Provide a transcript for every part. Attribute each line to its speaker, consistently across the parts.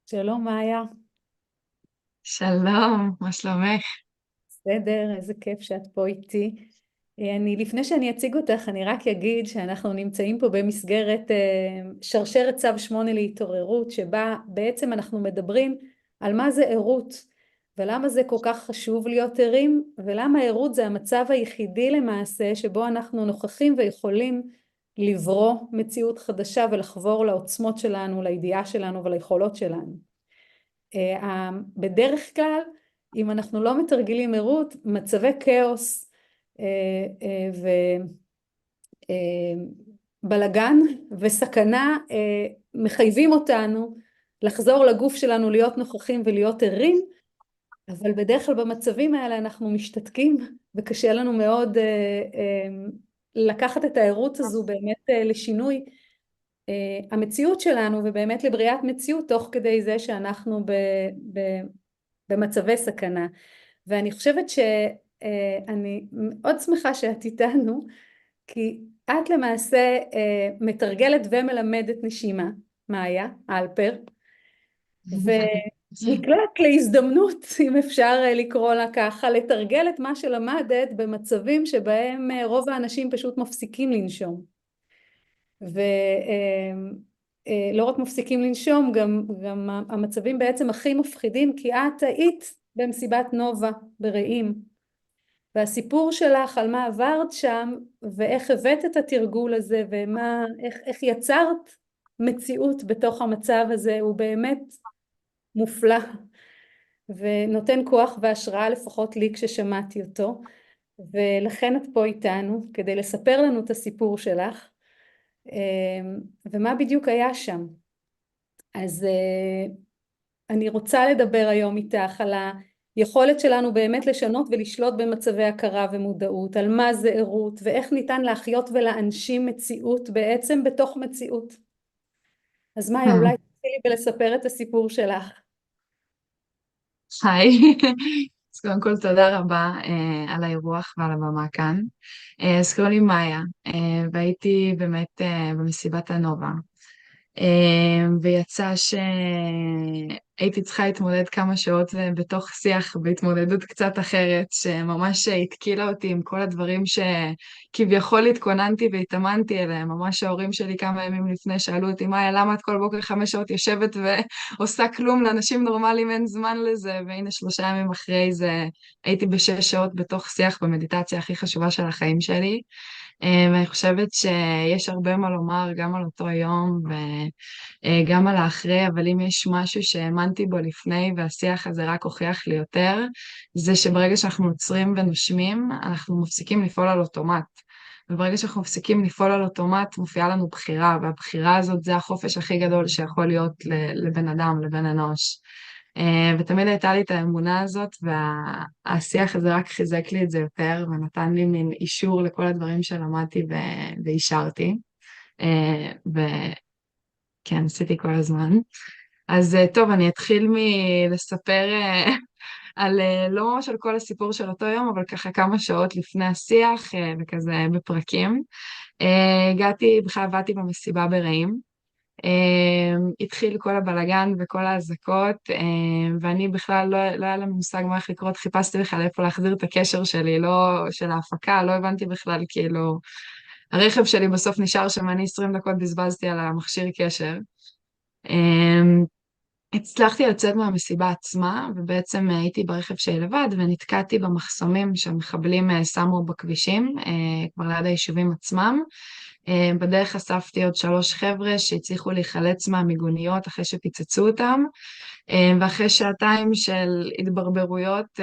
Speaker 1: שלום, מאיה.
Speaker 2: שלום, מה שלומך?
Speaker 1: בסדר, איזה כיף שאת פה איתי. לפני שאני אציג אותך, אני רק אגיד שאנחנו נמצאים פה במסגרת שרשרת צו 8 להתעוררות, שבה בעצם אנחנו מדברים על מה זה ערות, ולמה זה כל כך חשוב להיות ערים, ולמה ערות זה המצב היחידי למעשה שבו אנחנו נוכחים ויכולים לברוא מציאות חדשה ולחבור לעוצמות שלנו, לידיעה שלנו וליכולות שלנו. בדרך כלל, אם אנחנו לא מתרגלים ערות, מצבי כאוס ובלגן וסכנה מחייבים אותנו לחזור לגוף שלנו, להיות נוכחים ולהיות ערים, אבל בדרך כלל במצבים האלה אנחנו משתתקים, וקשה לנו מאוד לקחת את הערות הזו באמת לשינוי המציאות שלנו, ובאמת לבריאת מציאות תוך כדי זה שאנחנו במצבי סכנה. ואני חושבת שאני מאוד שמחה שאת איתנו, כי את למעשה מתרגלת ומלמדת נשימה, מאיה אלפר, ונקלט להזדמנות, אם אפשר לקרוא לה ככה, לתרגל את מה שלמדת במצבים שבהם רוב האנשים פשוט מפסיקים לנשום. ולא רק מפסיקים לנשום, גם המצבים בעצם הכי מפחידים, כי את היית במסיבת נובה ברעים, והסיפור שלך על מה עברת שם, ואיך הבאת את התרגול הזה, איך יצרת מציאות בתוך המצב הזה, הוא באמת מופלא, ונותן כוח והשראה לפחות לי כששמעתי אותו, ולכן את פה איתנו, כדי לספר לנו את הסיפור שלך, ומה בדיוק היה שם. אז אני רוצה לדבר היום איתך על היכולת שלנו באמת לשנות ולשלוט במצבי הכרה ומודעות, על מה זה ערות ואיך ניתן להחיות ולהנשים מציאות בעצם בתוך מציאות. אז מאיה, אולי תתחילי בלספר את הסיפור שלך.
Speaker 2: היי, אז קודם כל תודה רבה על האירוח ועל הבמה כאן. אז קוראים לי מאיה, והייתי באמת במסיבת הנובה. ויצא שהייתי צריכה להתמודד כמה שעות בתוך שיח בהתמודדות קצת אחרת, שממש התקילה אותי עם כל הדברים שכביכול התכוננתי והתאמנתי אליהם. ממש ההורים שלי כמה ימים לפני שאלו אותי, מאיה, למה את כל בוקר 5 שעות יושבת ועושה כלום? לאנשים נורמליים אין זמן לזה. והנה 3 ימים אחרי זה הייתי ב6 שעות בתוך שיח במדיטציה הכי חשובה של החיים שלי. ואני חושבת שיש הרבה מה לומר גם על אותו יום וגם על האחרי, אבל אם יש משהו שהאמנתי בו לפני והשיח הזה רק הוכיח לי יותר, זה שברגע שאנחנו עוצרים ונושמים, אנחנו מפסיקים לפעול על אוטומט. וברגע שאנחנו מפסיקים לפעול על אוטומט, מופיעה לנו בחירה, והבחירה הזאת זה החופש הכי גדול שיכול להיות לבן אדם, לבן אנוש. ותמיד הייתה לי את האמונה הזאת, והשיח הזה רק חיזק לי את זה יותר, ונתן לי מין אישור לכל הדברים שלמדתי ואישרתי. וכן, עשיתי כל הזמן. אז טוב, אני אתחיל מלספר על, לא ממש על כל הסיפור של אותו יום, אבל ככה כמה שעות לפני השיח, וכזה בפרקים. בכלל עבדתי במסיבה ברעים. התחיל כל הבלגן וכל האזעקות, ואני בכלל לא היה לי מושג מה איך לקרות, חיפשתי בכלל איפה להחזיר את הקשר שלי, לא של ההפקה, לא הבנתי בכלל, כאילו, הרכב שלי בסוף נשאר שם, אני 20 דקות בזבזתי על המכשיר קשר. הצלחתי לצאת מהמסיבה עצמה, ובעצם הייתי ברכב שלי לבד, ונתקעתי במחסומים שהמחבלים שמו בכבישים, כבר ליד היישובים עצמם. בדרך אספתי עוד 3 חבר'ה שהצליחו להיחלץ מהמיגוניות אחרי שפיצצו אותם, ואחרי שעתיים של התברברויות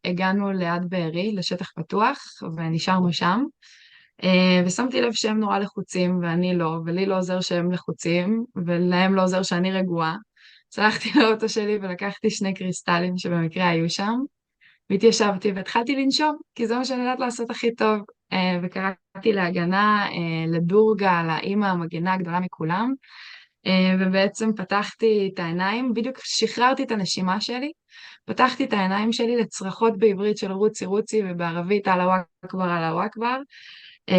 Speaker 2: הגענו ליד בארי, לשטח פתוח, ונשארנו שם. ושמתי לב שהם נורא לחוצים ואני לא, ולי לא עוזר שהם לחוצים, ולהם לא עוזר שאני רגועה. צלחתי לאוטו שלי ולקחתי 2 קריסטלים שבמקרה היו שם, והתיישבתי והתחלתי לנשום, כי זה מה שאני יודעת לעשות הכי טוב. וקראתי להגנה, לדורגה, לאימא המגנה הגדולה מכולם, ובעצם פתחתי את העיניים, בדיוק שחררתי את הנשימה שלי, פתחתי את העיניים שלי לצרחות בעברית של רוצי רוצי, ובערבית אללהו אכבר אללהו אכבר,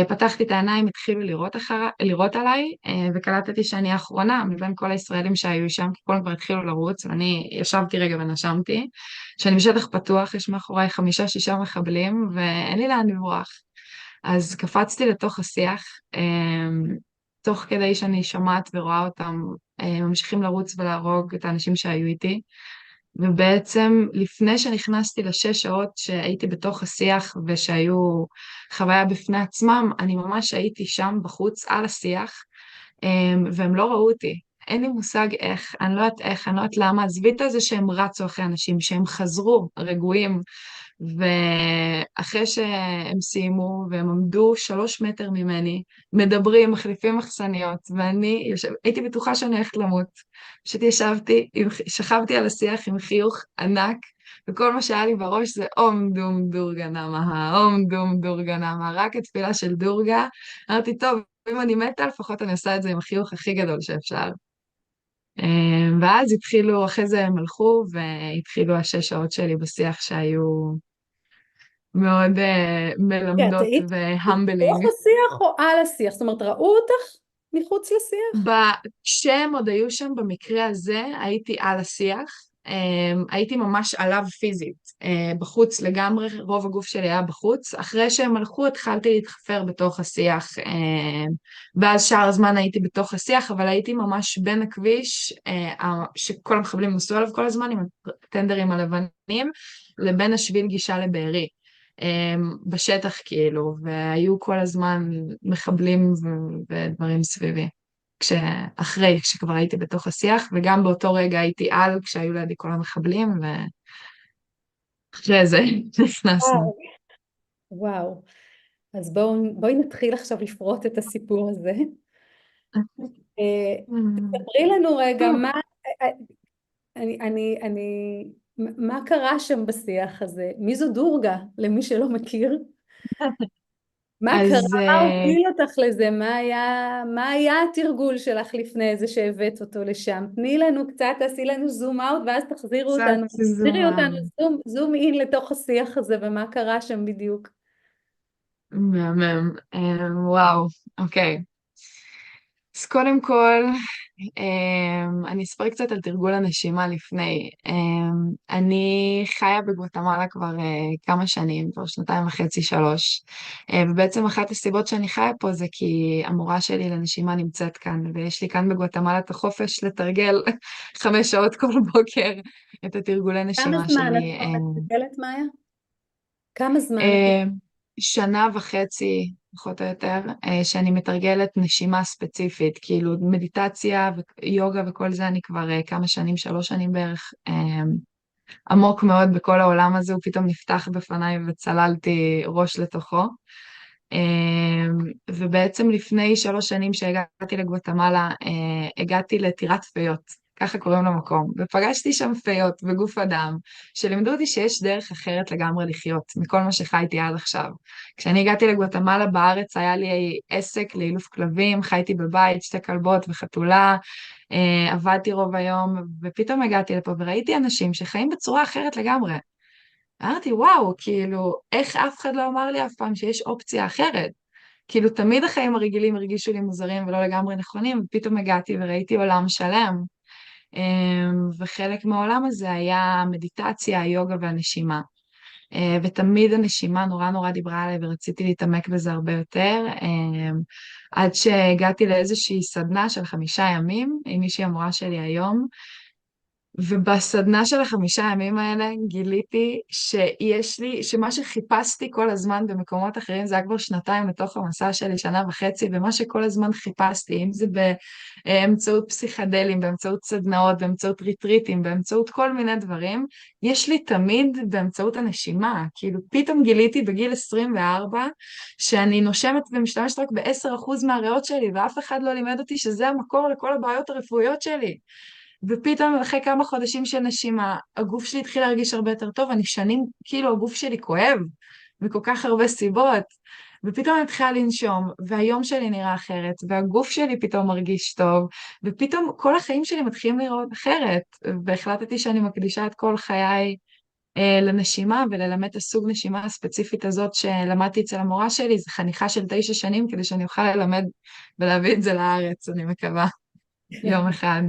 Speaker 2: פתחתי את העיניים, התחילו לירות עליי, וקלטתי שאני האחרונה מבין כל הישראלים שהיו שם, כי כולם כבר התחילו לרוץ, ואני ישבתי רגע ונשמתי, שאני בשטח פתוח, יש מאחוריי 5-6 מחבלים, ואין לי לאן לברוח. אז קפצתי לתוך השיח, תוך כדי שאני שומעת ורואה אותם ממשיכים לרוץ ולהרוג את האנשים שהיו איתי. ובעצם לפני שנכנסתי ל6 שעות שהייתי בתוך השיח ושהיו חוויה בפני עצמם, אני ממש הייתי שם בחוץ על השיח, והם לא ראו אותי. אין לי מושג איך, אני לא יודעת איך, אני לא יודעת למה. עזבי את זה שהם רצו אחרי אנשים, שהם חזרו רגועים, ואחרי שהם סיימו והם עמדו 3 מטר ממני, מדברים, מחליפים מחסניות, ואני הייתי בטוחה שאני הולכת למות. פשוט ישבתי, שכבתי על השיח עם חיוך ענק, וכל מה שהיה לי בראש זה אום דום דורגה נמה, אום דום דורגה נמה, רק התפילה של דורגה. אמרתי, טוב, אם אני מתה, לפחות אני עושה את זה עם החיוך הכי גדול שאפשר. ואז התחילו, אחרי זה הם הלכו, והתחילו 6 שעות שלי בשיח שהיו מאוד
Speaker 1: את
Speaker 2: מלמדות
Speaker 1: היית בתוך
Speaker 2: והמבלינג.
Speaker 1: השיח או על השיח? זאת אומרת, ראו אותך מחוץ לשיח?
Speaker 2: כשהם עוד היו שם, במקרה הזה, הייתי על השיח, הייתי ממש עליו פיזית, בחוץ לגמרי, רוב הגוף שלי היה בחוץ. אחרי שהם הלכו, התחלתי להתחפר בתוך השיח, ואז שאר הזמן הייתי בתוך השיח, אבל הייתי ממש בין הכביש, שכל המחבלים נסעו עליו כל הזמן, עם הטנדרים הלבנים, לבין השביל גישה לבארי. בשטח כאילו, והיו כל הזמן מחבלים ודברים סביבי. כשכבר הייתי בתוך השיח, וגם באותו רגע הייתי על כשהיו לידי כל המחבלים, ואחרי זה נכנסנו.
Speaker 1: וואו. וואו. אז בואי נתחיל עכשיו לפרוט את הסיפור הזה. תספרי לנו רגע אה, מה קרה שם בשיח הזה? מי זו דורגה, למי שלא מכיר? מה קרה?
Speaker 2: אז
Speaker 1: מה הוביל אותך לזה? מה היה התרגול שלך לפני זה שהבאת אותו לשם? תני לנו קצת, תעשי לנו זום אאוט, ואז
Speaker 2: קצת
Speaker 1: תחזירי אותנו
Speaker 2: זמן.
Speaker 1: זום אין לתוך השיח הזה, ומה קרה שם בדיוק.
Speaker 2: מהמם. וואו, אוקיי. אז קודם כל, אני אספר קצת על תרגול הנשימה לפני. אני חיה בגואטמלה כבר כמה שנים, כבר 2.5-3, ובעצם אחת הסיבות שאני חיה פה זה כי המורה שלי לנשימה נמצאת כאן, ויש לי כאן בגואטמלה את החופש לתרגל 5 שעות כל בוקר את התרגולי
Speaker 1: כמה
Speaker 2: נשימה
Speaker 1: זמן את
Speaker 2: שלי.
Speaker 1: כבר מתרגלת, מאיה? כמה זמן את...
Speaker 2: אה, 1.5 שנה, פחות או יותר, שאני מתרגלת נשימה ספציפית, כאילו מדיטציה ויוגה וכל זה, אני כבר כמה שנים, 3 שנים בערך, עמוק מאוד בכל העולם הזה, הוא פתאום נפתח בפניי וצללתי ראש לתוכו. ובעצם לפני 3 שנים שהגעתי לגואטמלה, הגעתי לטירת פיות, ככה קוראים למקום, ופגשתי שם פיות בגוף אדם, שלימדו אותי שיש דרך אחרת לגמרי לחיות, מכל מה שחייתי עד עכשיו. כשאני הגעתי לגואטמלה בארץ, היה לי עסק לאילוף כלבים, חייתי בבית, 2 כלבות וחתולה, עבדתי רוב היום, ופתאום הגעתי לפה וראיתי אנשים שחיים בצורה אחרת לגמרי. אמרתי, וואו, כאילו, איך אף אחד לא אמר לי אף פעם שיש אופציה אחרת? כאילו, תמיד החיים הרגילים הרגישו לי מוזרים ולא לגמרי נכונים, ופתאום הגעתי וראיתי עולם שלם. וחלק מהעולם הזה היה מדיטציה, היוגה והנשימה. ותמיד הנשימה נורא נורא דיברה עליי ורציתי להתעמק בזה הרבה יותר, עד שהגעתי לאיזושהי סדנה של 5 ימים עם מישהי המורה שלי היום, ובסדנה של ה5 ימים האלה גיליתי שמה שחיפשתי כל הזמן במקומות אחרים, זה היה כבר 2 לתוך המסע שלי, 1.5 שנה, ומה שכל הזמן חיפשתי, אם זה באמצעות פסיכדלים, באמצעות סדנאות, באמצעות ריטריטים, באמצעות כל מיני דברים, יש לי תמיד באמצעות הנשימה. כאילו פתאום גיליתי בגיל 24 שאני נושמת ומשתמשת רק ב10% מהריאות שלי, ואף אחד לא לימד אותי שזה המקור לכל הבעיות הרפואיות שלי. ופתאום אחרי כמה חודשים של נשימה, הגוף שלי התחיל להרגיש הרבה יותר טוב, אני שנים, כאילו הגוף שלי כואב, מכל כך הרבה סיבות, ופתאום אני התחילה לנשום, והיום שלי נראה אחרת, והגוף שלי פתאום מרגיש טוב, ופתאום כל החיים שלי מתחילים לראות אחרת, והחלטתי שאני מקדישה את כל חיי לנשימה וללמד את הסוג נשימה הספציפית הזאת שלמדתי אצל המורה שלי, זה חניכה של 9 שנים כדי שאני אוכל ללמד ולהביא את זה לארץ, אני מקווה, יום אחד.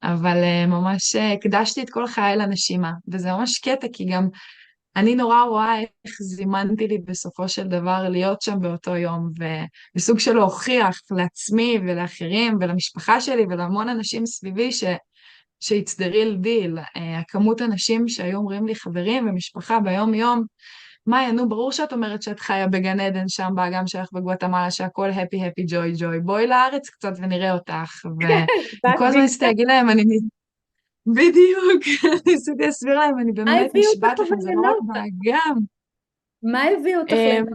Speaker 2: אבל ממש הקדשתי את כל חיי לנשימה, וזה ממש קטע, כי גם אני נורא רואה איך זימנתי לי בסופו של דבר להיות שם באותו יום, ובסוג של להוכיח לעצמי ולאחרים ולמשפחה שלי ולהמון אנשים סביבי ש-it's the real deal. הכמות אנשים שהיו אומרים לי חברים ומשפחה ביום יום, מאיה, נו, ברור שאת אומרת שאת חיה בגן עדן שם באגם שלך בגואטמלה, שהכל happy happy joy joy, בואי לארץ קצת ונראה אותך. וכל הזמן הסתייגי להם, בדיוק, ניסיתי להסביר להם, אני
Speaker 1: מה
Speaker 2: באמת
Speaker 1: הביא
Speaker 2: נשבעת
Speaker 1: אותך
Speaker 2: לכם, זה לא רק
Speaker 1: לנובה?
Speaker 2: באגם.
Speaker 1: מה הביא אותך לנובה?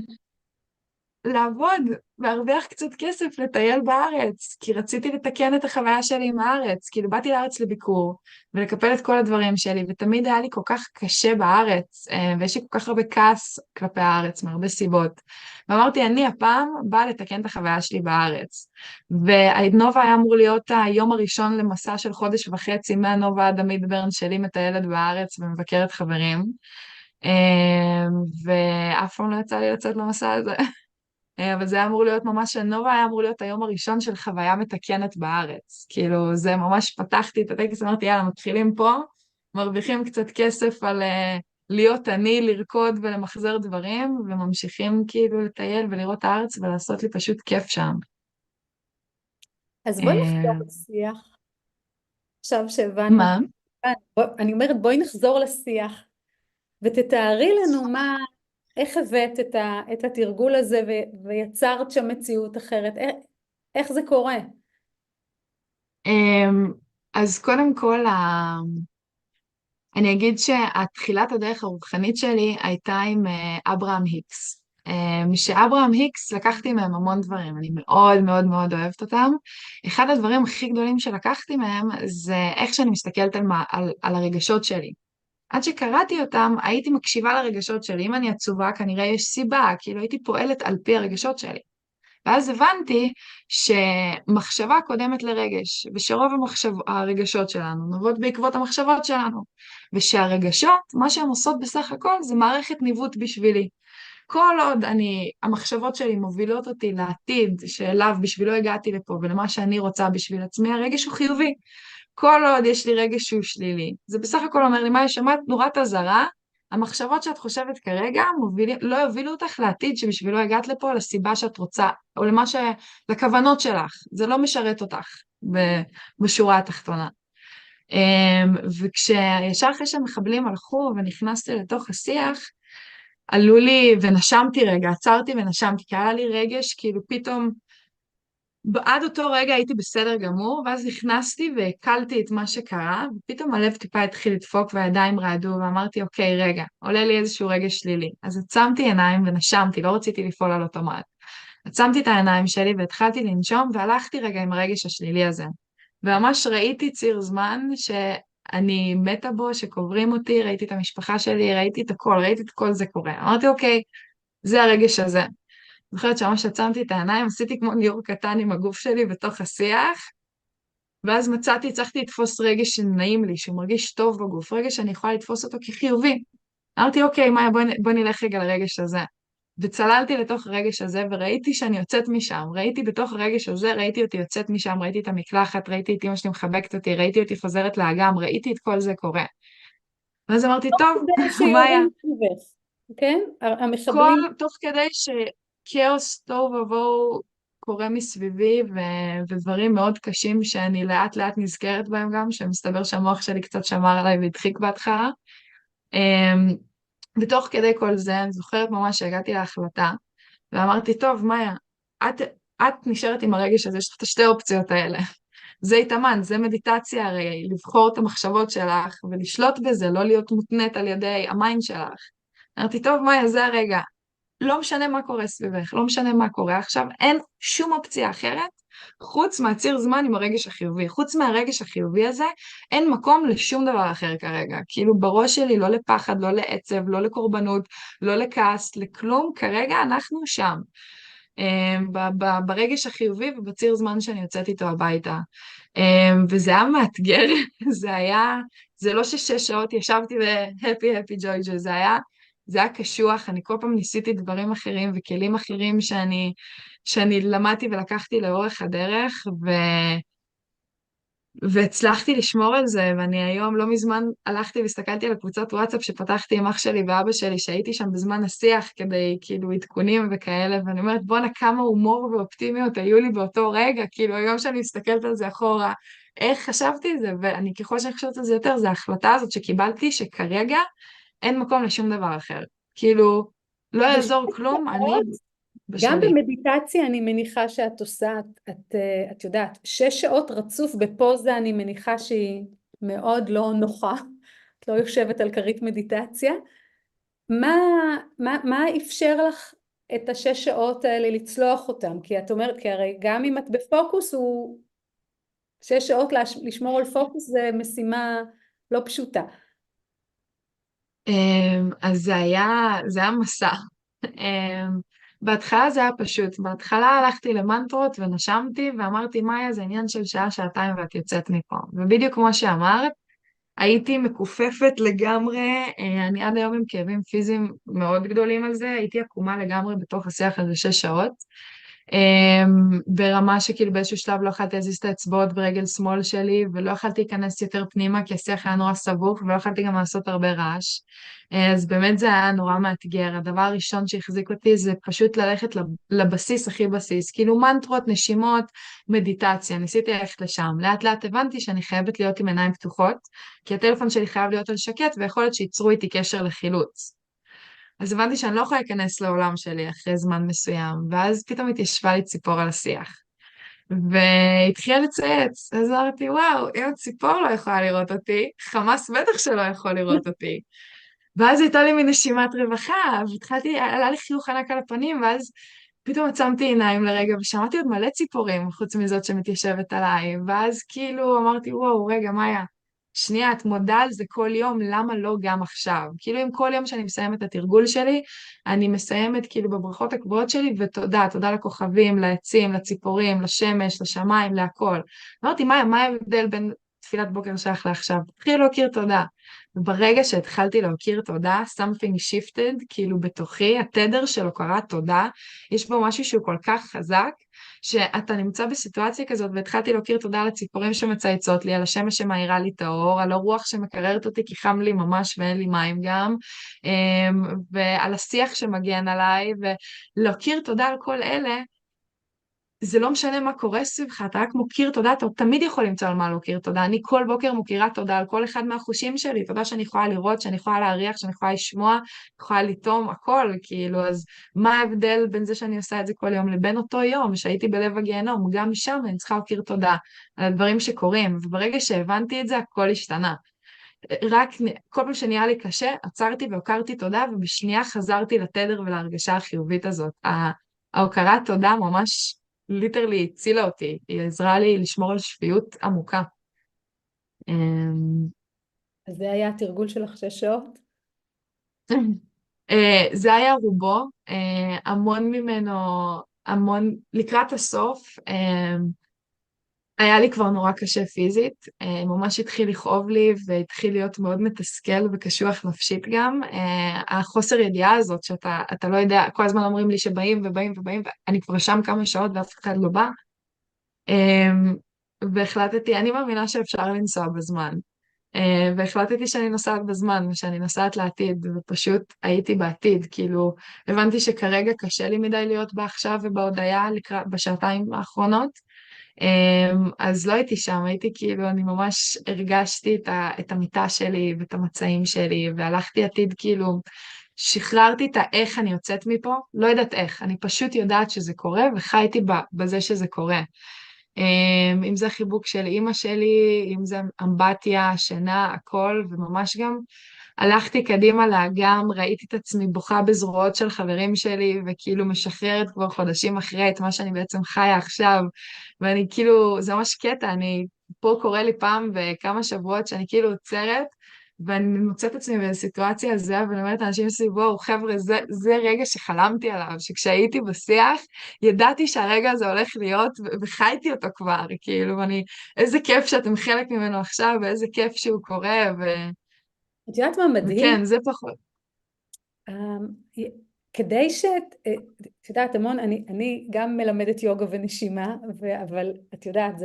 Speaker 2: לעבוד, להרוויח קצת כסף, לטייל בארץ, כי רציתי לתקן את החוויה שלי עם הארץ, כאילו באתי לארץ לביקור, ולקפל את כל הדברים שלי, ותמיד היה לי כל כך קשה בארץ, ויש לי כל כך הרבה כעס כלפי הארץ, מהרבה סיבות. ואמרתי, אני הפעם באה לתקן את החוויה שלי בארץ. והנובה היה אמור להיות היום הראשון למסע של חודש וחצי, מהנובה עד עמית ברן שלי מטיילת בארץ ומבקרת חברים, ואף פעם לא יצא לי לצאת למסע הזה. אבל זה היה אמור להיות ממש, הנובה היה אמור להיות היום הראשון של חוויה מתקנת בארץ. כאילו, זה ממש פתחתי את הטקס, אמרתי, יאללה, מתחילים פה, מרוויחים קצת כסף על להיות אני, לרקוד ולמחזר דברים, וממשיכים כאילו לטייל ולראות את הארץ ולעשות לי פשוט כיף שם.
Speaker 1: אז בואי נחזור
Speaker 2: אה,
Speaker 1: לשיח, עכשיו שהבנו.
Speaker 2: מה?
Speaker 1: אני אומרת, בואי נחזור לשיח, ותתארי לנו איך הבאת את התרגול הזה ויצרת שם מציאות אחרת, איך זה קורה?
Speaker 2: אז קודם כל, אני אגיד שהתחילת הדרך הרוחנית שלי הייתה עם אברהם היקס. שאברהם היקס לקחתי מהם המון דברים, אני מאוד מאוד מאוד אוהבת אותם. אחד הדברים הכי גדולים שלקחתי מהם זה איך שאני מסתכלת על הרגשות שלי. עד שקראתי אותם הייתי מקשיבה לרגשות שלי, אם אני עצובה כנראה יש סיבה, כאילו הייתי פועלת על פי הרגשות שלי. ואז הבנתי שמחשבה קודמת לרגש, ושרוב הרגשות שלנו נובעות בעקבות המחשבות שלנו, ושהרגשות, מה שהן עושות בסך הכל זה מערכת ניווט בשבילי. כל עוד המחשבות שלי מובילות אותי לעתיד שאליו בשבילו הגעתי לפה, ולמה שאני רוצה בשביל עצמי, הרגש הוא חיובי. כל עוד יש לי רגש שהוא שלילי, זה בסך הכל אומר לי, מה, שמעת נורת אזהרה, המחשבות שאת חושבת כרגע לא יובילו אותך לעתיד שבשבילו הגעת לפה, לסיבה שאת רוצה, או לכוונות שלך, זה לא משרת אותך בשורה התחתונה. וכשישר אחרי שהמחבלים הלכו ונכנסתי לתוך השיח, עלו לי, ונשמתי רגע, עצרתי ונשמתי, כי היה לי רגש, כאילו פתאום, עד אותו רגע הייתי בסדר גמור, ואז נכנסתי והקלתי את מה שקרה, ופתאום הלב טיפה התחיל לדפוק והידיים רעדו, ואמרתי, אוקיי, רגע, עולה לי איזשהו רגש שלילי. אז עצמתי עיניים ונשמתי, לא רציתי לפעול על אוטומט. עצמתי את העיניים שלי והתחלתי לנשום, והלכתי רגע עם הרגש השלילי הזה. וממש ראיתי ציר זמן שאני מתה בו, שקוברים אותי, ראיתי את המשפחה שלי, ראיתי את הכל, ראיתי את כל זה קורה. אמרתי, אוקיי, זה הרגש הזה. זוכרת שממש עצמתי את העיניים, עשיתי כמו ניור קטן עם הגוף שלי בתוך השיח, ואז הצלחתי לתפוס רגש שנעים לי, שהוא מרגיש טוב בגוף, רגש שאני יכולה לתפוס אותו כחיובי. אמרתי, אוקיי, מאיה, בוא נלך רגע לרגש הזה. וצללתי לתוך הרגש הזה, וראיתי שאני יוצאת משם. ראיתי בתוך הרגש הזה, ראיתי אותי יוצאת משם, ראיתי את המקלחת, ראיתי את אמא שלי מחבקת אותי, ראיתי אותי חוזרת לאגם, ראיתי את כל זה קורה. ואז אמרתי, טוב,
Speaker 1: כדי
Speaker 2: מאיה,
Speaker 1: שיורים סביבך, כן? המחבלים.
Speaker 2: תוך כדי שכאוס תוהו ובוהו קורה מסביבי, ודברים מאוד קשים שאני לאט לאט נזכרת בהם גם, שמסתבר שהמוח שלי קצת שמר עליי והדחיק בהתחלה. ותוך כדי כל זה, אני זוכרת ממש שהגעתי להחלטה, ואמרתי, טוב, מאיה, את נשארת עם הרגש הזה, יש לך את השתי אופציות האלה. זה התאמן, זה מדיטציה הרי, לבחור את המחשבות שלך ולשלוט בזה, לא להיות מותנית על ידי המיינד שלך. אמרתי, טוב, מאיה, זה הרגע. לא משנה מה קורה סביבך, לא משנה מה קורה עכשיו, אין שום אופציה אחרת, חוץ מהציר זמן עם הרגש החיובי. חוץ מהרגש החיובי הזה, אין מקום לשום דבר אחר כרגע. כאילו בראש שלי לא לפחד, לא לעצב, לא לקורבנות, לא לכעס, לכלום, כרגע אנחנו שם. ברגש החיובי ובציר זמן שאני יוצאת איתו הביתה. וזה היה מאתגר, זה לא ששש שעות ישבתי ב-happy joy, זה היה קשוח, אני כל פעם ניסיתי דברים אחרים וכלים אחרים שאני למדתי ולקחתי לאורך הדרך, והצלחתי לשמור על זה, ואני היום לא מזמן הלכתי והסתכלתי על הקבוצת וואטסאפ שפתחתי עם אח שלי ואבא שלי, שהייתי שם בזמן השיח כדי כאילו עדכונים וכאלה, ואני אומרת בואנה כמה הומור ואופטימיות היו לי באותו רגע, כאילו היום שאני מסתכלת על זה אחורה, איך חשבתי על זה, ואני ככל שאני חושבת על זה יותר, זה ההחלטה הזאת שקיבלתי שכרגע אין מקום לשום דבר אחר, כאילו לא
Speaker 1: ושש
Speaker 2: יעזור כלום, אני
Speaker 1: שעות, גם
Speaker 2: בשלי.
Speaker 1: במדיטציה אני מניחה שאת עושה, את יודעת, 6 שעות רצוף בפוזה אני מניחה שהיא מאוד לא נוחה, את לא יושבת על כרית מדיטציה. מה, מה אפשר לך את ה6 שעות האלה לצלוח אותם? כי את אומרת, כי הרי גם אם את בפוקוס, 6 שעות לשמור על פוקוס זה משימה לא פשוטה.
Speaker 2: אז זה היה מסע. בהתחלה זה היה פשוט, בהתחלה הלכתי למנטרות ונשמתי ואמרתי מאיה זה עניין של שעה, שעתיים ואת יוצאת מפה. ובדיוק כמו שאמרת, הייתי מכופפת לגמרי, אני עד היום עם כאבים פיזיים מאוד גדולים על זה, הייתי עקומה לגמרי בתוך השיח הזה 6 שעות. ברמה שכאילו באיזשהו שלב לא יכלתי להזיז את האצבעות ברגל שמאל שלי, ולא יכלתי להיכנס יותר פנימה, כי השיח היה נורא סבוך, ולא יכלתי גם לעשות הרבה רעש. אז באמת זה היה נורא מאתגר. הדבר הראשון שהחזיק אותי זה פשוט ללכת לבסיס, הכי בסיס, כאילו מנטרות, נשימות, מדיטציה, ניסיתי ללכת לשם. לאט לאט הבנתי שאני חייבת להיות עם עיניים פתוחות, כי הטלפון שלי חייב להיות על שקט, ויכול להיות שייצרו איתי קשר לחילוץ. אז הבנתי שאני לא יכולה להיכנס לעולם שלי אחרי זמן מסוים, ואז פתאום התיישבה לי ציפור על השיח. והתחילה לצייץ, אז אמרתי, וואו, אם הציפור לא יכולה לראות אותי, חמאס בטח שלא יכול לראות אותי. ואז הייתה לי מין נשימת רווחה, והתחלתי, עלה לי חיוך ענק על הפנים, ואז פתאום עצמתי עיניים לרגע, ושמעתי עוד מלא ציפורים, חוץ מזאת שמתיישבת עליי, ואז כאילו אמרתי, וואו, רגע, מאיה, שנייה, את מודה על זה כל יום, למה לא גם עכשיו? כאילו אם כל יום שאני מסיימת את התרגול שלי, אני מסיימת כאילו בברכות הקבועות שלי, ותודה, תודה לכוכבים, לעצים, לציפורים, לשמש, לשמיים, להכל. אמרתי, מאיה, מה ההבדל בין תפילת בוקר שלך לעכשיו? תתחיל להכיר תודה. וברגע שהתחלתי להכיר תודה, something shifted, כאילו בתוכי, התדר של הוקרת תודה, יש בו משהו שהוא כל כך חזק, שאתה נמצא בסיטואציה כזאת, והתחלתי להכיר תודה על הציפורים שמצייצות לי, על השמש שמאירה לי את האור, על הרוח שמקררת אותי כי חם לי ממש ואין לי מים גם, ועל השיח שמגן עליי, ולהכיר תודה על כל אלה, זה לא משנה מה קורה סביבך, אתה רק מוקיר תודה, אתה תמיד יכול למצוא על מה להוקיר תודה. אני כל בוקר מוקירה תודה על כל אחד מהחושים שלי, תודה שאני יכולה לראות, שאני יכולה להריח, שאני יכולה לשמוע, יכולה לטעום, הכל, כאילו, אז מה ההבדל בין זה שאני עושה את זה כל יום לבין אותו יום שהייתי בלב הגיהנום, גם משם אני צריכה להוקיר תודה על הדברים שקורים, וברגע שהבנתי את זה, הכל השתנה. רק כל פעם שנהיה לי קשה, עצרתי והוקרתי תודה, ובשנייה חזרתי לתדר ולהרגשה החיובית הזאת. ההוקרת תודה ממש ליטרלי הצילה אותי, היא עזרה לי לשמור על שפיות עמוקה.
Speaker 1: אז זה היה התרגול שלך 6 שעות?
Speaker 2: זה היה רובו, המון ממנו, המון, לקראת הסוף, היה לי כבר נורא קשה פיזית, ממש התחיל לכאוב לי והתחיל להיות מאוד מתסכל וקשוח נפשית גם. החוסר ידיעה הזאת שאתה לא יודע, כל הזמן אומרים לי שבאים ובאים ובאים, ואני כבר שם כמה שעות ואף אחד לא בא. והחלטתי, אני מאמינה שאפשר לנסוע בזמן. והחלטתי שאני נוסעת בזמן ושאני נוסעת לעתיד, ופשוט הייתי בעתיד, כאילו הבנתי שכרגע קשה לי מדי להיות בעכשיו ובהודעה בשעתיים האחרונות. אז לא הייתי שם, הייתי כאילו, אני ממש הרגשתי את המיטה שלי ואת המצעים שלי, והלכתי עתיד כאילו, שחררתי את האיך אני יוצאת מפה, לא יודעת איך, אני פשוט יודעת שזה קורה, וחייתי בזה שזה קורה. אם זה חיבוק של אימא שלי, אם זה אמבטיה, שינה, הכל, וממש גם הלכתי קדימה לאגם, ראיתי את עצמי בוכה בזרועות של חברים שלי, וכאילו משחררת כבר חודשים אחרי את מה שאני בעצם חיה עכשיו, ואני כאילו, זה ממש קטע, פה קורה לי פעם בכמה שבועות שאני כאילו עוצרת, ואני מוצאת עצמי בסיטואציה הזו, ואני אומרת לאנשים סביב, וואו, חבר'ה, זה רגע שחלמתי עליו, שכשהייתי בשיח, ידעתי שהרגע הזה הולך להיות, וחייתי אותו כבר, כאילו, איזה כיף שאתם חלק ממנו עכשיו, ואיזה כיף שהוא קורה,
Speaker 1: את יודעת מה מדהים?
Speaker 2: וכן, זה פחות.
Speaker 1: אמ, כדי את יודעת, המון, אני גם מלמדת יוגה ונשימה, אבל את יודעת,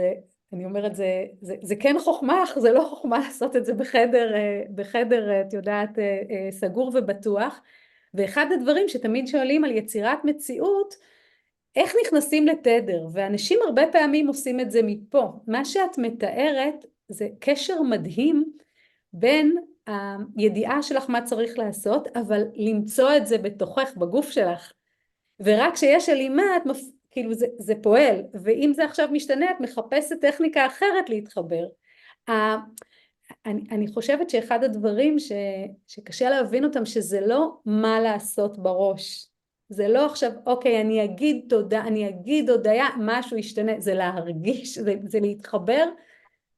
Speaker 1: אני אומרת, זה כן חוכמה, אך זה לא חוכמה לעשות את זה בחדר, את יודעת, סגור ובטוח. ואחד הדברים שתמיד שואלים על יצירת מציאות, איך נכנסים לתדר, ואנשים הרבה פעמים עושים את זה מפה. מה שאת מתארת זה קשר מדהים בין הידיעה שלך מה צריך לעשות, אבל למצוא את זה בתוכך, בגוף שלך. ורק כשיש הלימה, כאילו זה פועל, ואם זה עכשיו משתנה, את מחפשת טכניקה אחרת להתחבר. אני חושבת שאחד הדברים שקשה להבין אותם, שזה לא מה לעשות בראש. זה לא עכשיו, אוקיי, אני אגיד תודה, אני אגיד הודיה, משהו ישתנה, זה להרגיש, זה להתחבר,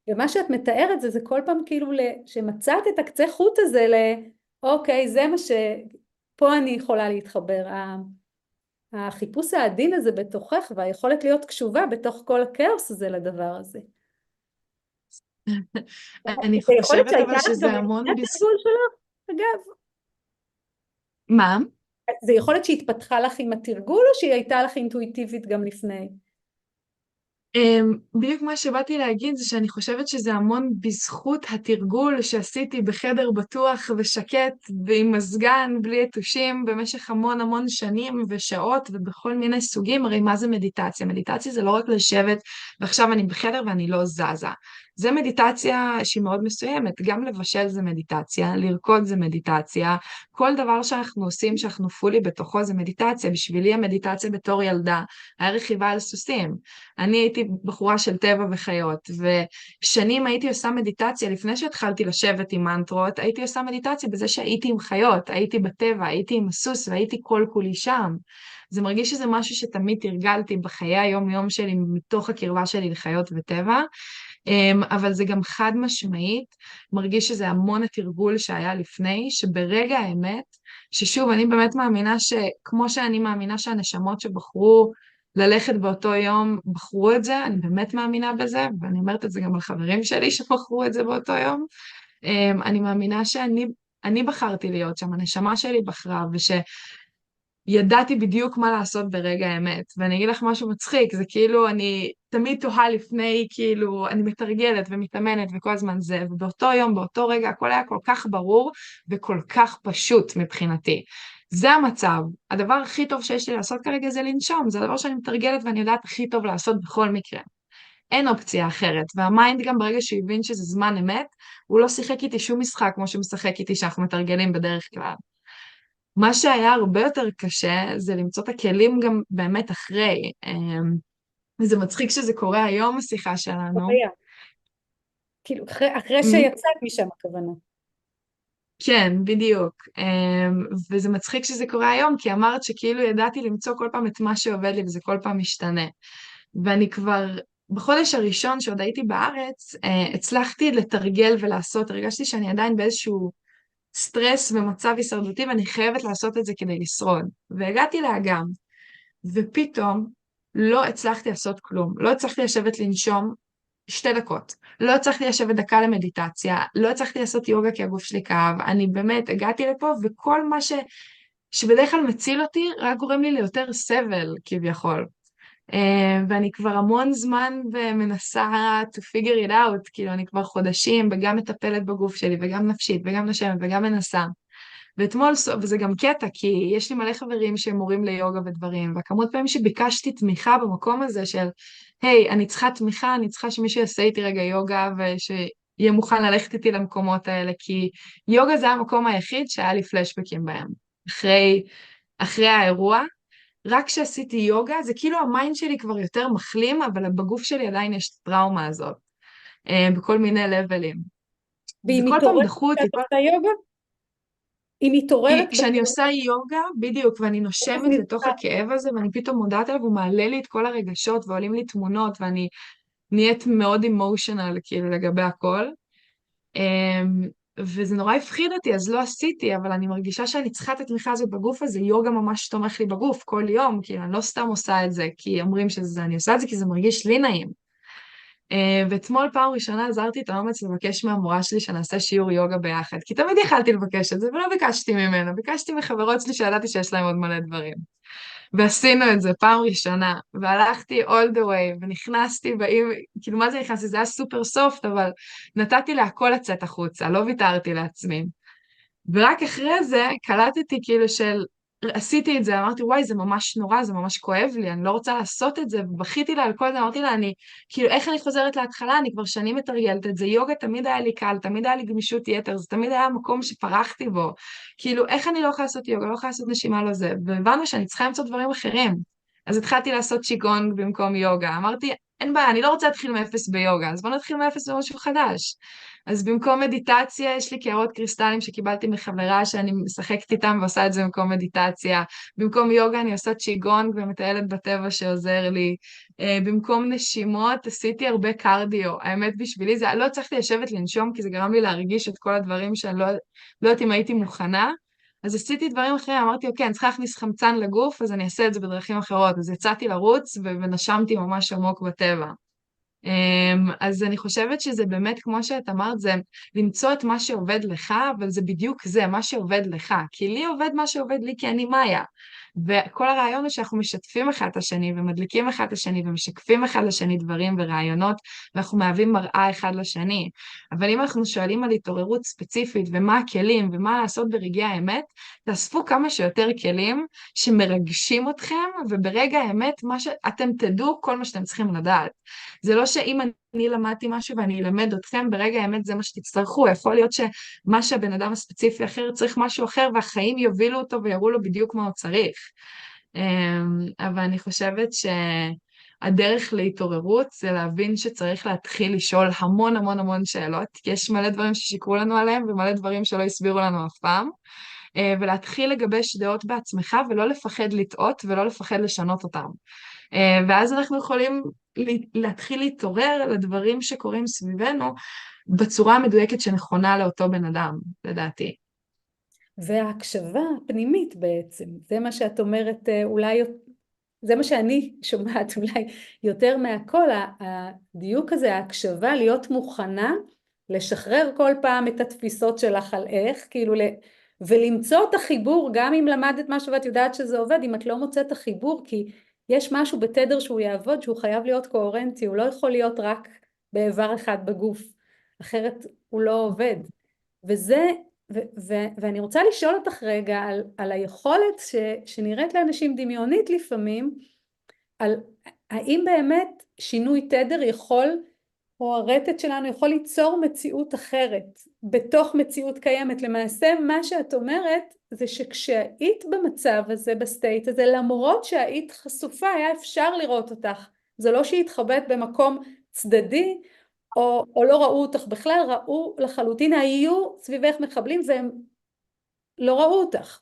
Speaker 1: ומה שאת מתארת זה כל פעם כאילו שמצאת את הקצה חוט הזה אוקיי, זה מה פה אני יכולה להתחבר. החיפוש העדין הזה בתוכך, והיכולת להיות קשובה בתוך כל הכאוס הזה לדבר הזה.
Speaker 2: אני
Speaker 1: זה יכולת
Speaker 2: חושבת
Speaker 1: שהייתה
Speaker 2: אבל
Speaker 1: לך גם
Speaker 2: שזה המון
Speaker 1: לפני התרגול שלך, אגב.
Speaker 2: מה?
Speaker 1: זה יכולת שהתפתחה לך עם התרגול, או שהיא הייתה לך אינטואיטיבית גם לפני?
Speaker 2: בדיוק מה שבאתי להגיד זה שאני חושבת שזה המון בזכות התרגול שעשיתי בחדר בטוח ושקט ועם מזגן בלי יתושים במשך המון המון שנים ושעות ובכל מיני סוגים. הרי מה זה מדיטציה? מדיטציה זה לא רק לשבת ועכשיו אני בחדר ואני לא זזה. זה מדיטציה שהיא מאוד מסוימת. גם לבשל זה מדיטציה, לרקוד זה מדיטציה, כל דבר שאנחנו עושים שאנחנו פולי בתוכו זה מדיטציה. בשבילי המדיטציה בתור ילדה היה רכיבה על סוסים. אני הייתי בחורה של טבע וחיות, ושנים הייתי עושה מדיטציה, לפני שהתחלתי לשבת עם מנטרות, הייתי עושה מדיטציה בזה שהייתי עם חיות, הייתי בטבע, הייתי עם הסוס, והייתי כל כולי שם. זה מרגיש שזה משהו שתמיד תרגלתי בחיי היום-יום שלי, מתוך הקרבה שלי לחיות וטבע, אבל זה גם חד משמעית, מרגיש שזה המון התרגול שהיה לפני, שברגע האמת, ששוב, אני באמת מאמינה שכמו שאני מאמינה שהנשמות שבחרו ללכת באותו יום, בחרו את זה, אני באמת מאמינה בזה, ואני אומרת את זה גם על חברים שלי שבחרו את זה באותו יום. אני מאמינה שאני בחרתי להיות שם, הנשמה שלי בחרה, ידעתי בדיוק מה לעשות ברגע האמת, ואני אגיד לך משהו מצחיק, זה כאילו אני תמיד תוהה לפני, כאילו אני מתרגלת ומתאמנת וכל הזמן זה, ובאותו יום, באותו רגע, הכל היה כל כך ברור וכל כך פשוט מבחינתי. זה המצב, הדבר הכי טוב שיש לי לעשות כרגע זה לנשום, זה הדבר שאני מתרגלת ואני יודעת הכי טוב לעשות בכל מקרה. אין אופציה אחרת, והמיינד גם ברגע שהוא הבין שזה זמן אמת, הוא לא שיחק איתי שום משחק כמו שהוא משחק איתי שאנחנו מתרגלים בדרך כלל. מה שהיה הרבה יותר קשה זה למצוא את הכלים גם באמת אחרי. זה מצחיק שזה קורה היום, השיחה שלנו.
Speaker 1: חוויה. כאילו, אחרי
Speaker 2: אמ,
Speaker 1: שיצאת משם הכוונה.
Speaker 2: כן, בדיוק. וזה מצחיק שזה קורה היום, כי אמרת שכאילו ידעתי למצוא כל פעם את מה שעובד לי, וזה כל פעם משתנה. ואני כבר, בחודש הראשון שעוד הייתי בארץ, הצלחתי לתרגל ולעשות, הרגשתי שאני עדיין באיזשהו סטרס ומצב הישרדותי, ואני חייבת לעשות את זה כדי לשרוד. והגעתי לאגם, ופתאום לא הצלחתי לעשות כלום. לא הצלחתי לשבת לנשום 2 דקות. לא הצלחתי לשבת דקה למדיטציה. לא הצלחתי לעשות יוגה כי הגוף שלי כאב. אני באמת הגעתי לפה, וכל מה שבדרך כלל מציל אותי, רק גורם לי ליותר סבל, כביכול. ואני כבר המון זמן מנסה to figure it out, כאילו אני כבר חודשים וגם מטפלת בגוף שלי וגם נפשית וגם נשמת וגם מנסה. ואתמול, וזה גם קטע, כי יש לי מלא חברים שהם מורים ליוגה ודברים, והכמות פעמים שביקשתי תמיכה במקום הזה של, היי, אני צריכה תמיכה, אני צריכה שמישהו יעשה איתי רגע יוגה ושיהיה מוכן ללכת איתי למקומות האלה, כי יוגה זה המקום היחיד שהיה לי פלשבקים בהם. אחרי האירוע, רק כשעשיתי יוגה, זה כאילו המיינד שלי כבר יותר מחלים, אבל בגוף שלי עדיין יש טראומה הזאת, בכל מיני לבלים.
Speaker 1: והיא
Speaker 2: וכל פעם
Speaker 1: מתעוררת
Speaker 2: דחו אותי,
Speaker 1: כשאת עושה יוגה? היא מתעוררת
Speaker 2: כשאני עושה יוגה, בדיוק, ואני נושמת לתוך
Speaker 1: נזכר.
Speaker 2: הכאב הזה, ואני פתאום מודעת עליו, הוא מעלה לי את כל הרגשות, ועולים לי תמונות, ואני נהיית מאוד אמושיונל, כאילו, לגבי הכל. וזה נורא הפחיד אותי, אז לא עשיתי, אבל אני מרגישה שאני צריכה את התמיכה הזאת בגוף הזה, יוגה ממש תומך לי בגוף כל יום, כאילו אני לא סתם עושה את זה, כי אומרים שזה, אני עושה את זה כי זה מרגיש לי נעים. ואתמול פעם ראשונה עזרתי את האומץ לבקש מהמורה שלי שנעשה שיעור יוגה ביחד, כי תמיד יכלתי לבקש את זה, ולא ביקשתי ממנה, ביקשתי מחברות שלי שידעתי שיש להם עוד מלא דברים. ועשינו את זה פעם ראשונה, והלכתי all the way, ונכנסתי כאילו מה זה נכנסתי? זה היה סופר סופט, אבל נתתי להכל לצאת החוצה, לא ויתרתי לעצמי. ורק אחרי זה קלטתי כאילו עשיתי את זה, אמרתי וואי זה ממש נורא, זה ממש כואב לי, אני לא רוצה לעשות את זה, ובכיתי לה על כל זה, אמרתי לה כאילו איך אני חוזרת להתחלה, אני כבר שנים מתרגלת את זה, יוגה תמיד היה לי קל, תמיד היה לי גמישות יתר, זה תמיד היה מקום שפרחתי בו, כאילו איך אני לא יכולה לעשות יוגה, לא יכולה לעשות נשימה לא זה, והבנו שאני צריכה למצוא דברים אחרים, אז התחלתי לעשות צ'יגונג במקום יוגה, אמרתי אין בעיה, אני לא רוצה להתחיל מאפס ביוגה, אז בוא נתחיל מאפס במשהו חדש. אז במקום מדיטציה, יש לי קערות קריסטלים שקיבלתי מחברה שאני משחקת איתם ועושה את זה במקום מדיטציה. במקום יוגה אני עושה צ'יגונג ומטיילת בטבע שעוזר לי. במקום נשימות עשיתי הרבה קרדיו. האמת בשבילי זה, לא הצלחתי לשבת לנשום כי זה גרם לי להרגיש את כל הדברים שאני לא יודעת אם הייתי מוכנה. אז עשיתי דברים אחרים, אמרתי, אוקיי, אני צריכה להכניס חמצן לגוף, אז אני אעשה את זה בדרכים אחרות. אז יצאתי לרוץ ונשמתי ממש עמוק בטבע. אז אני חושבת שזה באמת, כמו שאת אמרת, זה למצוא את מה שעובד לך, אבל זה בדיוק זה, מה שעובד לך. כי לי עובד מה שעובד לי, כי אני מאיה. וכל הרעיון הוא שאנחנו משתפים אחד את השני, ומדליקים אחד את השני, ומשקפים אחד לשני דברים ורעיונות, ואנחנו מהווים מראה אחד לשני. אבל אם אנחנו שואלים על התעוררות ספציפית, ומה הכלים, ומה לעשות ברגעי האמת, תאספו כמה שיותר כלים שמרגשים אתכם, וברגע האמת, אתם תדעו כל מה שאתם צריכים לדעת. זה לא שאם אני למדתי משהו ואני אלמד אתכם, ברגע האמת זה מה שתצטרכו, יכול להיות שמה שהבן אדם הספציפי אחר צריך משהו אחר, והחיים יובילו אותו ויראו לו בדיוק מה הוא צריך. אבל אני חושבת שהדרך להתעוררות זה להבין שצריך להתחיל לשאול המון המון המון שאלות, כי יש מלא דברים ששיקרו לנו עליהם ומלא דברים שלא הסבירו לנו אף פעם, ולהתחיל לגבש דעות בעצמך ולא לפחד לטעות ולא לפחד לשנות אותם. ואז אנחנו יכולים להתחיל להתעורר לדברים שקורים סביבנו בצורה המדויקת שנכונה לאותו בן אדם, לדעתי.
Speaker 1: וההקשבה הפנימית בעצם, זה מה שאת אומרת, אולי, זה מה שאני שומעת אולי יותר מהכל, הדיוק הזה, ההקשבה, להיות מוכנה, לשחרר כל פעם את התפיסות שלך על איך, כאילו, ולמצוא את החיבור, גם אם למדת משהו ואת יודעת שזה עובד, אם את לא מוצאת את החיבור, כי יש משהו בתדר שהוא יעבוד, שהוא חייב להיות קוהרנטי, הוא לא יכול להיות רק באיבר אחד בגוף, אחרת הוא לא עובד. וזה, ואני רוצה לשאול אותך רגע על היכולת שנראית לאנשים דמיונית לפעמים, על האם באמת שינוי תדר יכול, או הרטט שלנו יכול ליצור מציאות אחרת, בתוך מציאות קיימת. למעשה מה שאת אומרת, זה שכשהיית במצב הזה, בסטייט הזה, למרות שהיית חשופה, היה אפשר לראות אותך. זה לא שהתחבאת במקום צדדי, או לא ראו אותך בכלל, ראו לחלוטין, היו סביבך מחבלים והם לא ראו אותך.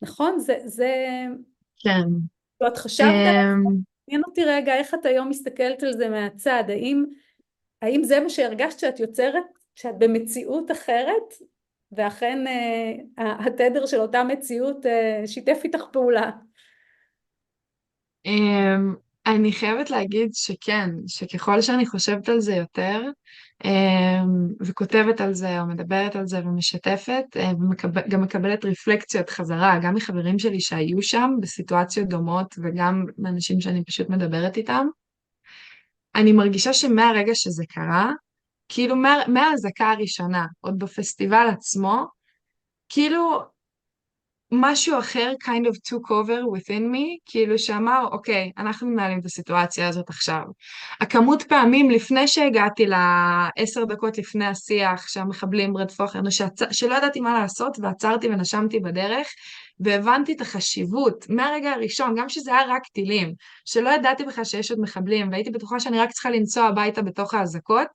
Speaker 1: נכון?
Speaker 2: כן.
Speaker 1: את חשבת, מעניין אותי רגע, איך את היום מסתכלת על זה מהצד, האם זה מה שהרגשת שאת יוצרת, שאת במציאות אחרת, ואכן התדר של אותה מציאות שיתף איתך פעולה?
Speaker 2: אני חייבת להגיד שכן, שככל שאני חושבת על זה יותר, וכותבת על זה, או מדברת על זה, ומשתפת, וגם מקבלת רפלקציות חזרה, גם מחברים שלי שהיו שם בסיטואציות דומות, וגם מאנשים שאני פשוט מדברת איתם, אני מרגישה שמהרגע שזה קרה, כאילו מההזעקה הראשונה, עוד בפסטיבל עצמו, כאילו משהו אחר kind of took over within me, כאילו שאמר, אוקיי, אנחנו מנהלים את הסיטואציה הזאת עכשיו. הכמות פעמים לפני שהגעתי ל10 דקות לפני השיח, שהמחבלים רדפו אחרינו, שלא ידעתי מה לעשות, ועצרתי ונשמתי בדרך, והבנתי את החשיבות מהרגע הראשון, גם שזה היה רק טילים, שלא ידעתי בכלל שיש עוד מחבלים, והייתי בטוחה שאני רק צריכה לנסוע הביתה בתוך האזעקות,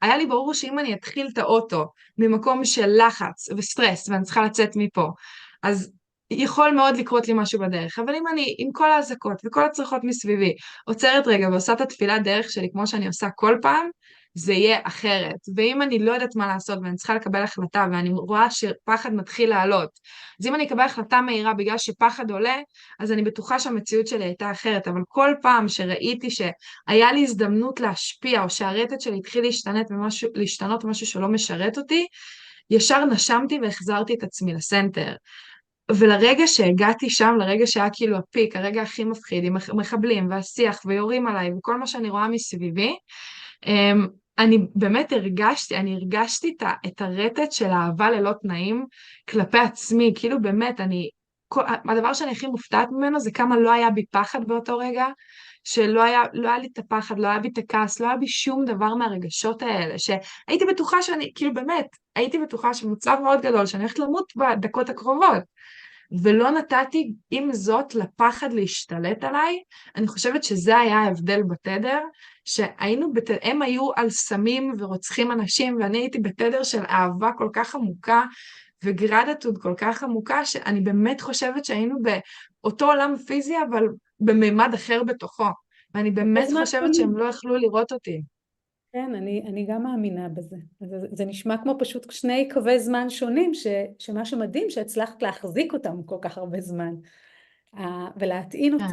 Speaker 2: היה לי ברור שאם אני אתחיל את האוטו ממקום של לחץ וסטרס, ואני צריכה לצאת מפה, אז יכול מאוד לקרות לי משהו בדרך, אבל אם אני עם כל האזעקות וכל הצרחות מסביבי, עוצרת רגע ועושה את התפילת דרך שלי כמו שאני עושה כל פעם, זה יהיה אחרת. ואם אני לא יודעת מה לעשות ואני צריכה לקבל החלטה ואני רואה שפחד מתחיל לעלות, אז אם אני אקבל החלטה מהירה בגלל שפחד עולה, אז אני בטוחה שהמציאות שלי הייתה אחרת. אבל כל פעם שראיתי שהיה לי הזדמנות להשפיע, או שהרטט שלי התחיל להשתנות משהו שלא משרת אותי, ישר נשמתי והחזרתי את עצמי לסנטר. ולרגע שהגעתי שם, לרגע שהיה כאילו הפיק, הרגע הכי מפחיד, עם מחבלים והשיח ויורים עליי וכל מה שאני רואה מסביבי, אני באמת הרגשתי את הרטט של האהבה ללא תנאים כלפי עצמי, כאילו באמת, הדבר שאני הכי מופתעת ממנו זה כמה לא היה בי פחד באותו רגע, לא היה לי את הפחד, לא היה בי את הכעס, לא היה בי שום דבר מהרגשות האלה, שהייתי בטוחה שאני, כאילו באמת, הייתי בטוחה שמצב מאוד גדול, שאני הולכת למות בדקות הקרובות, ולא נתתי עם זאת לפחד להשתלט עליי. אני חושבת שזה היה ההבדל בתדר, הם היו על סמים ורוצחים אנשים, ואני הייתי בתדר של אהבה כל כך עמוקה, וגרדטוד כל כך עמוקה, שאני באמת חושבת שהיינו באותו עולם פיזי, אבל בממד אחר בתוכו. ואני באמת
Speaker 1: בזמן
Speaker 2: חושבת
Speaker 1: שונים.
Speaker 2: שהם לא יכלו לראות אותי.
Speaker 1: כן, אני גם מאמינה בזה. זה נשמע כמו פשוט שני קווי זמן שונים, שמה שמדהים שהצלחת להחזיק אותם כל כך הרבה זמן, ולהטעין אותם.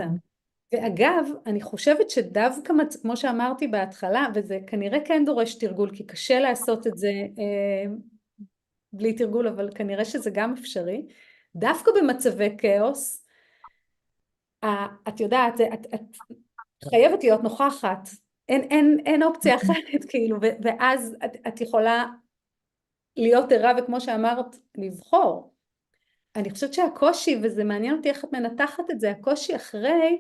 Speaker 2: כן.
Speaker 1: ואגב, אני חושבת שדווקא, כמו שאמרתי בהתחלה, וזה כנראה כן דורש תרגול, כי קשה לעשות את זה בלי תרגול, אבל כנראה שזה גם אפשרי, דווקא במצבי כאוס, את יודעת, את חייבת להיות נוכחת, אין אופציה אחרת, כאילו, ואז את יכולה להיות ערה, וכמו שאמרת, לבחור. אני חושבת שהקושי, וזה מעניין אותי איך את מנתחת את זה, הקושי אחרי,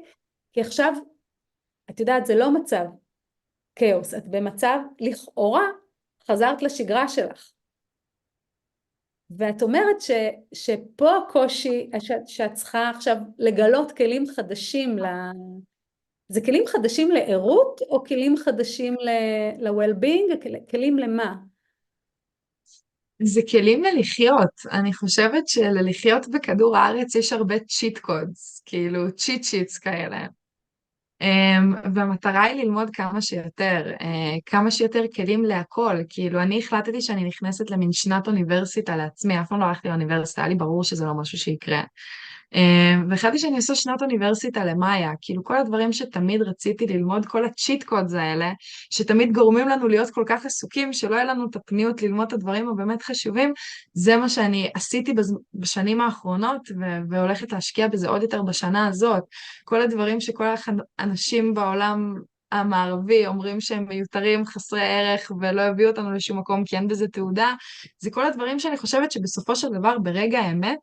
Speaker 1: כי עכשיו, את יודעת, זה לא מצב כאוס, את במצב לכאורה, חזרת לשגרה שלך. ואת אומרת שפה הקושי, שאת צריכה עכשיו לגלות כלים חדשים, זה כלים חדשים לעירות, או כלים חדשים ל-well-being, כלים למה?
Speaker 2: זה כלים ללחיות. אני חושבת שללחיות בכדור הארץ יש הרבה צ'יט קודס, כאילו צ'יט שיטס כאלה. והמטרה היא ללמוד כמה שיותר כלים להכל. כאילו אני החלטתי שאני נכנסת למין שנת אוניברסיטה לעצמי, אף פעם לא הלכתי לאוניברסיטה, היה לי ברור שזה לא משהו שיקרה. והחלטתי שאני אעשה שנת אוניברסיטה למאיה, כאילו כל הדברים שתמיד רציתי ללמוד, כל הצ'יט קודס האלה, שתמיד גורמים לנו להיות כל כך עסוקים, שלא יהיה לנו את הפניות ללמוד את הדברים הבאמת חשובים, זה מה שאני עשיתי בשנים האחרונות, והולכת להשקיע בזה עוד יותר בשנה הזאת. כל הדברים שכל האנשים בעולם המערבי אומרים שהם מיותרים, חסרי ערך, ולא יביאו אותנו לשום מקום כי אין בזה תעודה, זה כל הדברים שאני חושבת שבסופו של דבר ברגע האמת,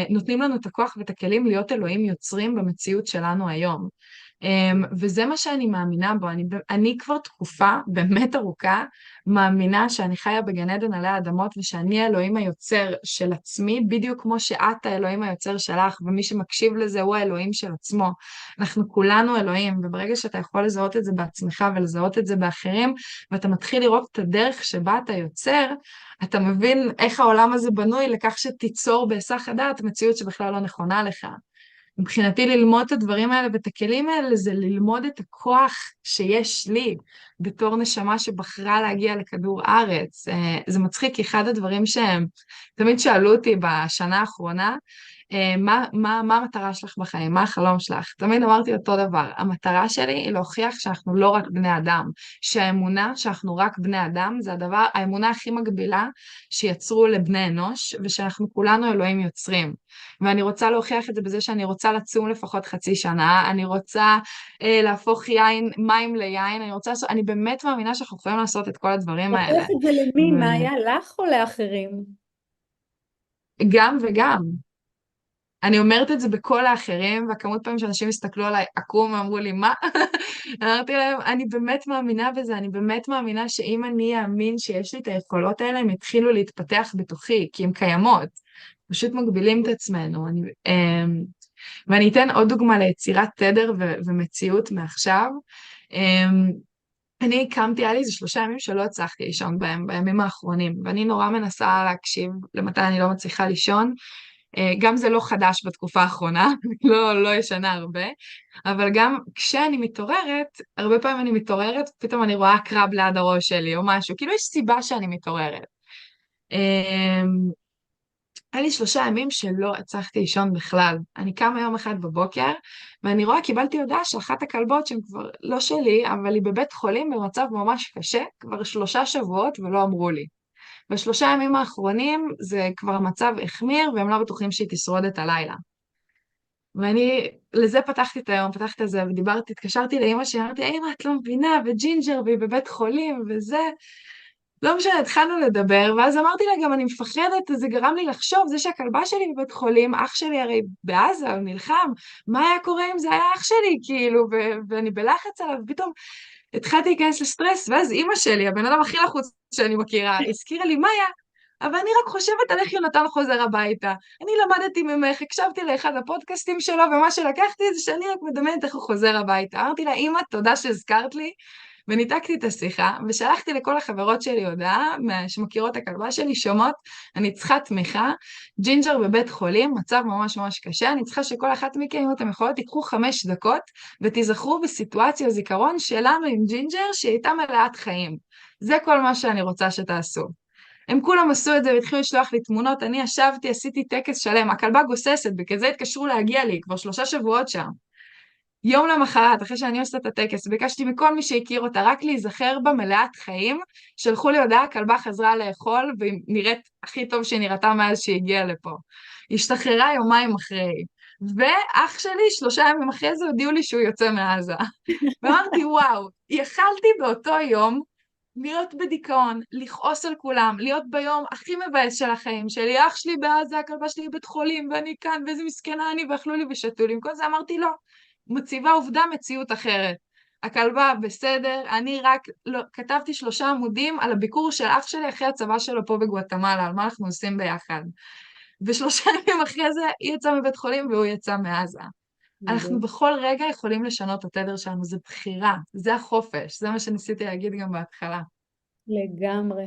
Speaker 2: נותנים לנו את הכוח ואת הכלים להיות אלוהים יוצרים במציאות שלנו היום. וזה מה שאני מאמינה בו. אני כבר תקופה באמת ארוכה מאמינה שאני חיה בגן עדן עלי האדמות, ושאני האלוהים היוצר של עצמי, בדיוק כמו שאת האלוהים היוצר שלך, ומי שמקשיב לזה הוא האלוהים של עצמו. אנחנו כולנו אלוהים, וברגע שאתה יכול לזהות את זה בעצמך ולזהות את זה באחרים, ואתה מתחיל לראות את הדרך שבה אתה יוצר, אתה מבין איך העולם הזה בנוי לכך שתיצור בהיסח הדעת מציאות שבכלל לא נכונה לך. מבחינתי ללמוד את הדברים האלה ואת הכלים האלה זה ללמוד את הכוח שיש לי בתור נשמה שבחרה להגיע לכדור ארץ. זה מצחיק, אחד הדברים שהם תמיד שאלו אותי בשנה האחרונה, מה המטרה שלך בחיים? מה החלום שלך? תמיד אמרתי אותו דבר, המטרה שלי היא להוכיח שאנחנו לא רק בני אדם, שהאמונה שאנחנו רק בני אדם זה האמונה הכי מגבילה שיצרו לבני אנוש, ושאנחנו כולנו אלוהים יוצרים. ואני רוצה להוכיח את זה בזה שאני רוצה לצום לפחות חצי שנה, אני רוצה להפוך מים ליין, אני באמת מאמינה שאנחנו יכולים לעשות את כל הדברים האלה.
Speaker 1: הופך את זה למי? מה היה לך או לאחרים?
Speaker 2: גם וגם. אני אומרת את זה בכל האחרים, והכמות פעמים שאנשים הסתכלו עליי עקום ואמרו לי, מה? אמרתי להם, אני באמת מאמינה בזה, אני באמת מאמינה שאם אני אאמין שיש לי את היכולות האלה, הם יתחילו להתפתח בתוכי, כי הן קיימות. פשוט מגבילים את עצמנו. ואני אתן עוד דוגמה ליצירת תדר ומציאות מעכשיו. אני קמתי, היה לי איזה 3 ימים שלא הצלחתי לישון בהם, בימים האחרונים, ואני נורא מנסה להקשיב למתי אני לא מצליחה לישון, גם זה לא חדש בתקופה האחרונה, לא ישנה הרבה, אבל גם כשאני מתעוררת, הרבה פעמים אני מתעוררת, פתאום אני רואה קרב ליד הראש שלי או משהו, כאילו יש סיבה שאני מתעוררת. אמ, היה לי 3 ימים שלא הצלחתי לישון בכלל. אני קמה יום אחד בבוקר, ואני רואה, קיבלתי הודעה שאחת הכלבות, שהן כבר לא שלי, אבל היא בבית חולים במצב ממש קשה, כבר 3 שבועות ולא אמרו לי. ב3 ימים האחרונים זה כבר המצב החמיר, והם לא בטוחים שהיא תשרוד את הלילה. ואני, לזה פתחתי את היום, פתחתי את זה, ודיברתי, התקשרתי לאמא שלי, אמרתי, אמא, את לא מבינה, וג'ינג'ר, והיא בבית חולים, וזה. לא משנה, התחלנו לדבר, ואז אמרתי לה, גם אני מפחדת, זה גרם לי לחשוב, זה שהכלבה שלי בבית חולים, אח שלי הרי בעזה, הוא נלחם, מה היה קורה אם זה היה אח שלי, כאילו, ואני בלחץ עליו, ופתאום התחלתי להיכנס לסטרס, ואז אימא שלי, הבן אדם הכי לחוץ שאני מכירה, הזכירה לי, מאיה, אבל אני רק חושבת על איך יונתן חוזר הביתה. אני למדתי ממך, הקשבתי לאחד הפודקאסטים שלו, ומה שלקחתי זה שאני רק מדמיינת איך הוא חוזר הביתה. אמרתי לה, אמא, תודה שהזכרת לי, וניתקתי את השיחה, ושלחתי לכל החברות שלי הודעה, שמכירות את הכלבה שלי, שומעות, אני צריכה תמיכה, ג'ינג'ר בבית חולים, מצב ממש ממש קשה, אני צריכה שכל אחת מכם, אם אתם יכולות, תיקחו 5 דקות, ותיזכרו בסיטואציה זיכרון שלנו עם ג'ינג'ר, שהיא הייתה מלאת חיים. זה כל מה שאני רוצה שתעשו. הם כולם עשו את זה והתחילו לשלוח לי תמונות, אני ישבתי, עשיתי טקס שלם, הכלבה גוססת, בגלל זה התקשרו להגיע לי, כבר 3 שבועות שם. יום למחרת, אחרי שאני עושה את הטקס, ביקשתי מכל מי שהכיר אותה רק להיזכר בה מלאת חיים, שלחו לי הודעה, הכלבה חזרה לאכול, והיא נראית הכי טוב שהיא נראתה מאז שהיא הגיעה לפה. היא השתחררה יומיים אחרי. ואח שלי, 3 ימים אחרי זה, הודיעו לי שהוא יוצא מעזה. ואמרתי, וואו, יכלתי באותו יום להיות בדיכאון, לכעוס על כולם, להיות ביום הכי מבאס של החיים שלי, אח שלי בעזה, הכלבה שלי בבית חולים, ואני כאן, ואיזה מסכנה אני, ואכלו לי ושתו לי, עם כל זה אמרתי לא, מציבה עובדה מציאות אחרת. הכלבה בסדר, אני רק לא, כתבתי 3 עמודים על הביקור של אח שלי אחרי הצבא שלו פה בגואטמלה, על מה אנחנו עושים ביחד. ו3 ימים אחרי זה היא יצאה מבית חולים והוא יצא מעזה. אנחנו
Speaker 1: מדהים.
Speaker 2: בכל רגע יכולים לשנות את התדר שלנו, זה בחירה, זה החופש, זה מה שניסיתי להגיד גם בהתחלה.
Speaker 1: לגמרי,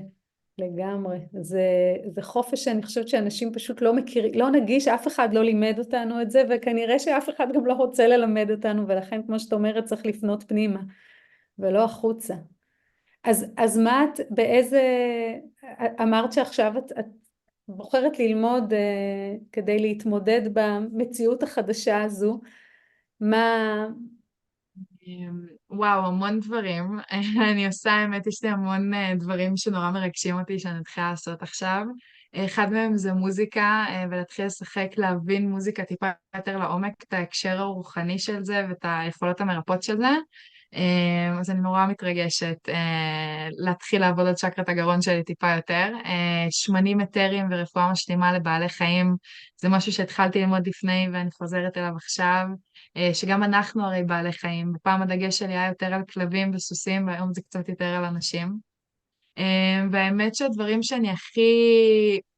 Speaker 1: לגמרי. זה חופש שאני חושבת שאנשים פשוט לא מכירים, לא נגיש, אף אחד לא לימד אותנו את זה, וכנראה שאף אחד גם לא רוצה ללמד אותנו, ולכן כמו שאת אומרת צריך לפנות פנימה, ולא החוצה. אז מה את, באיזה, אמרת שעכשיו את בוחרת ללמוד כדי להתמודד במציאות החדשה הזו, מה...
Speaker 2: וואו, המון דברים. אני עושה, האמת, יש לי המון דברים שנורא מרגשים אותי שאני מתחילה לעשות עכשיו. אחד מהם זה מוזיקה, ולהתחיל לשחק, להבין מוזיקה טיפה יותר לעומק, את ההקשר הרוחני של זה ואת היכולות המרפאות של זה. אז אני נורא מתרגשת להתחיל לעבוד על צ'קרת הגרון שלי טיפה יותר. שמנים אתריים ורפואה משלימה לבעלי חיים, זה משהו שהתחלתי ללמוד לפני ואני חוזרת אליו עכשיו. שגם אנחנו הרי בעלי חיים, בפעם הדגש שלי היה יותר על כלבים וסוסים, והיום זה קצת יותר על אנשים. והאמת שהדברים שאני הכי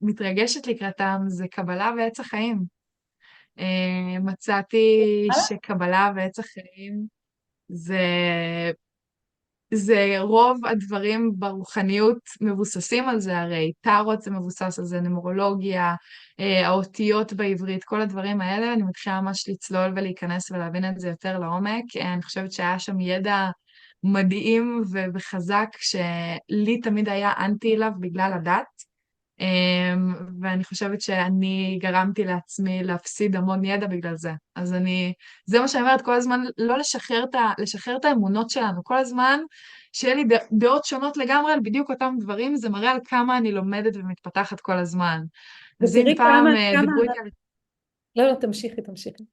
Speaker 2: מתרגשת לקראתם זה קבלה ועץ החיים. מצאתי שקבלה ועץ החיים זה רוב הדברים ברוחניות מבוססים על זה, הרי טארוט זה מבוסס על זה, נומרולוגיה, האותיות בעברית, כל הדברים האלה, אני מתחילה ממש לצלול ולהיכנס ולהבין את זה יותר לעומק. אני חושבת שהיה שם ידע מדהים וחזק, שלי תמיד היה אנטי אליו בגלל הדת, ואני חושבת שאני גרמתי לעצמי להפסיד המון ידע בגלל זה. אז זה מה שאני אומרת כל הזמן, לא לשחרר את האמונות שלנו, כל הזמן שיהיה לי דעות שונות לגמרי על בדיוק אותם דברים, זה מראה על כמה אני לומדת ומתפתחת כל הזמן. אז אם
Speaker 1: ותראי
Speaker 2: פעם
Speaker 1: כמה...
Speaker 2: דיברו איתי על...
Speaker 1: לא, תמשיכי, תמשיכי.